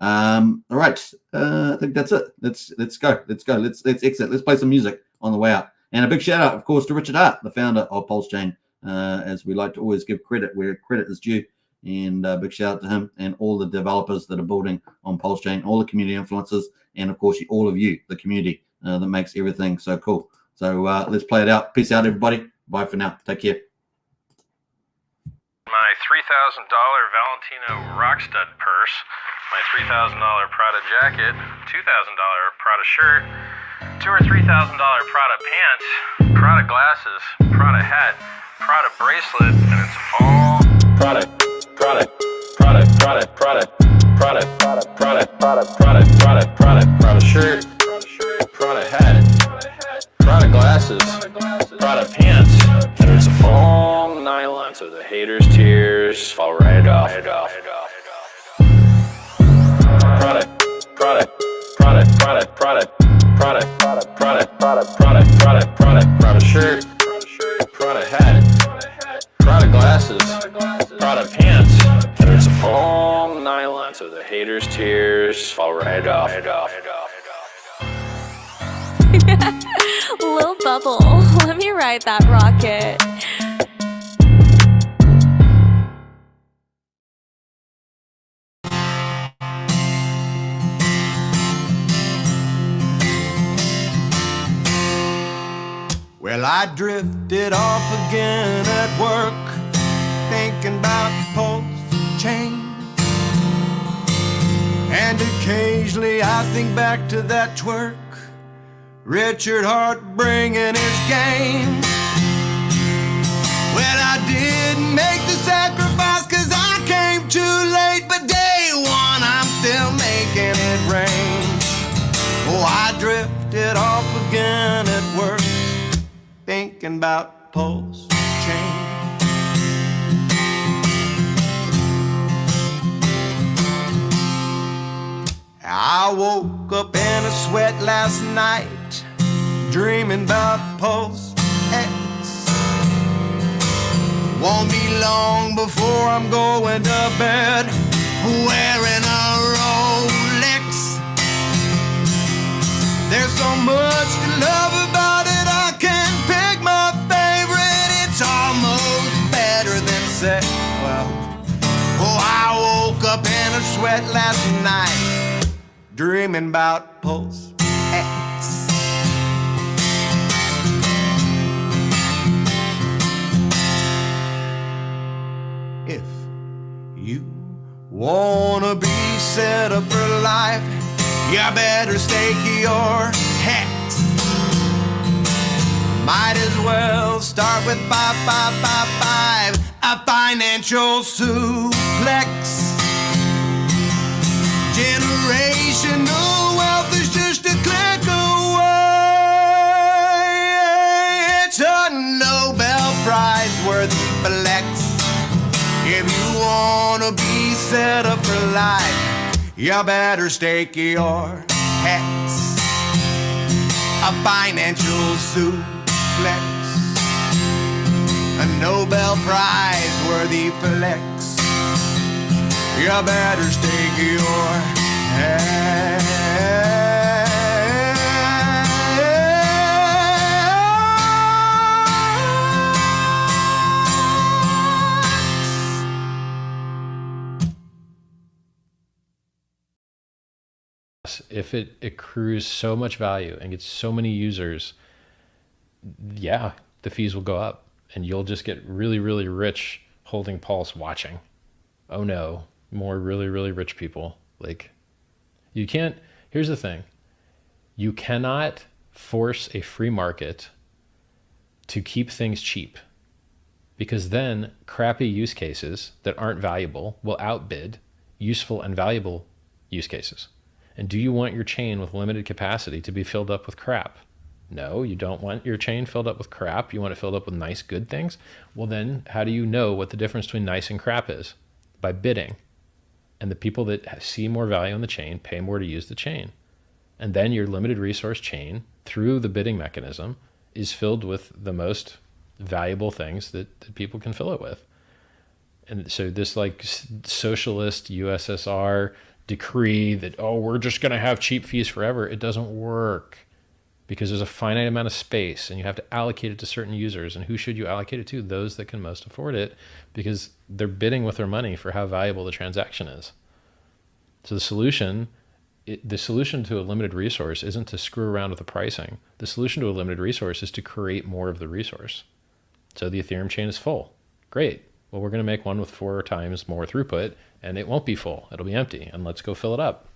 All right, I think that's it. Let's go. Let's exit. Let's play some music on the way out. And a big shout out, of course, to Richard Hart, the founder of Pulsechain, as we like to always give credit where credit is due. And big shout out to him and all the developers that are building on Pulsechain, all the community influencers, and of course, all of you, the community that makes everything so cool. So let's play it out. Peace out, everybody. Bye for now. Take care. My $3,000 Valentino Rockstud purse, my $3,000 Prada jacket, $2,000 Prada shirt, $2,000 or $3,000 Prada pants, Prada glasses, Prada hat, Prada bracelet, and it's all Prada, Prada, Prada, Prada, Prada, Prada, Prada, Prada, Prada, Prada, Prada, Prada, Prada shirt, Prada hat, Prada glasses, Prada pants, and it's all nylon, so the haters' tears fall right off. Prada, Prada, Prada, Prada, Prada, Prada, Prada, Prada, Prada, Prada, Prada, Prada shirt, Prada hat, Prada glasses, Prada pants, and it's all nylon, so the haters' tears fall right off. Lil Bubble, let me ride that rocket. Well, I drifted off again at work, thinking about Pulsechain. And occasionally I think back to that twerk, Richard Hart bringing his game. Well, I didn't make the sacrifice 'cause I came too late, but day one I'm still making it rain. Oh, I drifted off again at work, thinking about Pulsechain. I woke up in a sweat last night, dreaming about PLSX. Won't be long before I'm going to bed, wearing a Rolex. There's so much to love about it, I can't pick my favorite. It's almost bad. bed last night, dreaming about Pulsechain. If you wanna be set up for life, you better stake your Hex. Might as well start with 5, a financial suplex. Generational wealth is just a click away. It's a Nobel Prize worthy flex. If you wanna be set up for life, you better stake your Hex. A financial suplex, a Nobel Prize worthy flex. You better stake your Hex. If it accrues so much value and gets so many users, yeah, the fees will go up and you'll just get really, really rich holding Pulse watching. Oh no, more really, really rich people. Like, you can't, here's the thing. You cannot force a free market to keep things cheap, because then crappy use cases that aren't valuable will outbid useful and valuable use cases. And do you want your chain with limited capacity to be filled up with crap? No, you don't want your chain filled up with crap. You want it filled up with nice, good things. Well, then how do you know what the difference between nice and crap is? By bidding. And the people that see more value in the chain pay more to use the chain. And then your limited resource chain, through the bidding mechanism, is filled with the most valuable things that people can fill it with. And so this like socialist USSR decree that, oh, we're just going to have cheap fees forever, it doesn't work, because there's a finite amount of space and you have to allocate it to certain users. And who should you allocate it to? Those that can most afford it, because they're bidding with their money for how valuable the transaction is. So the solution to a limited resource isn't to screw around with the pricing. The solution to a limited resource is to create more of the resource. So the Ethereum chain is full. Great. Well, we're going to make one with 4 times more throughput, and it won't be full. It'll be empty, and let's go fill it up.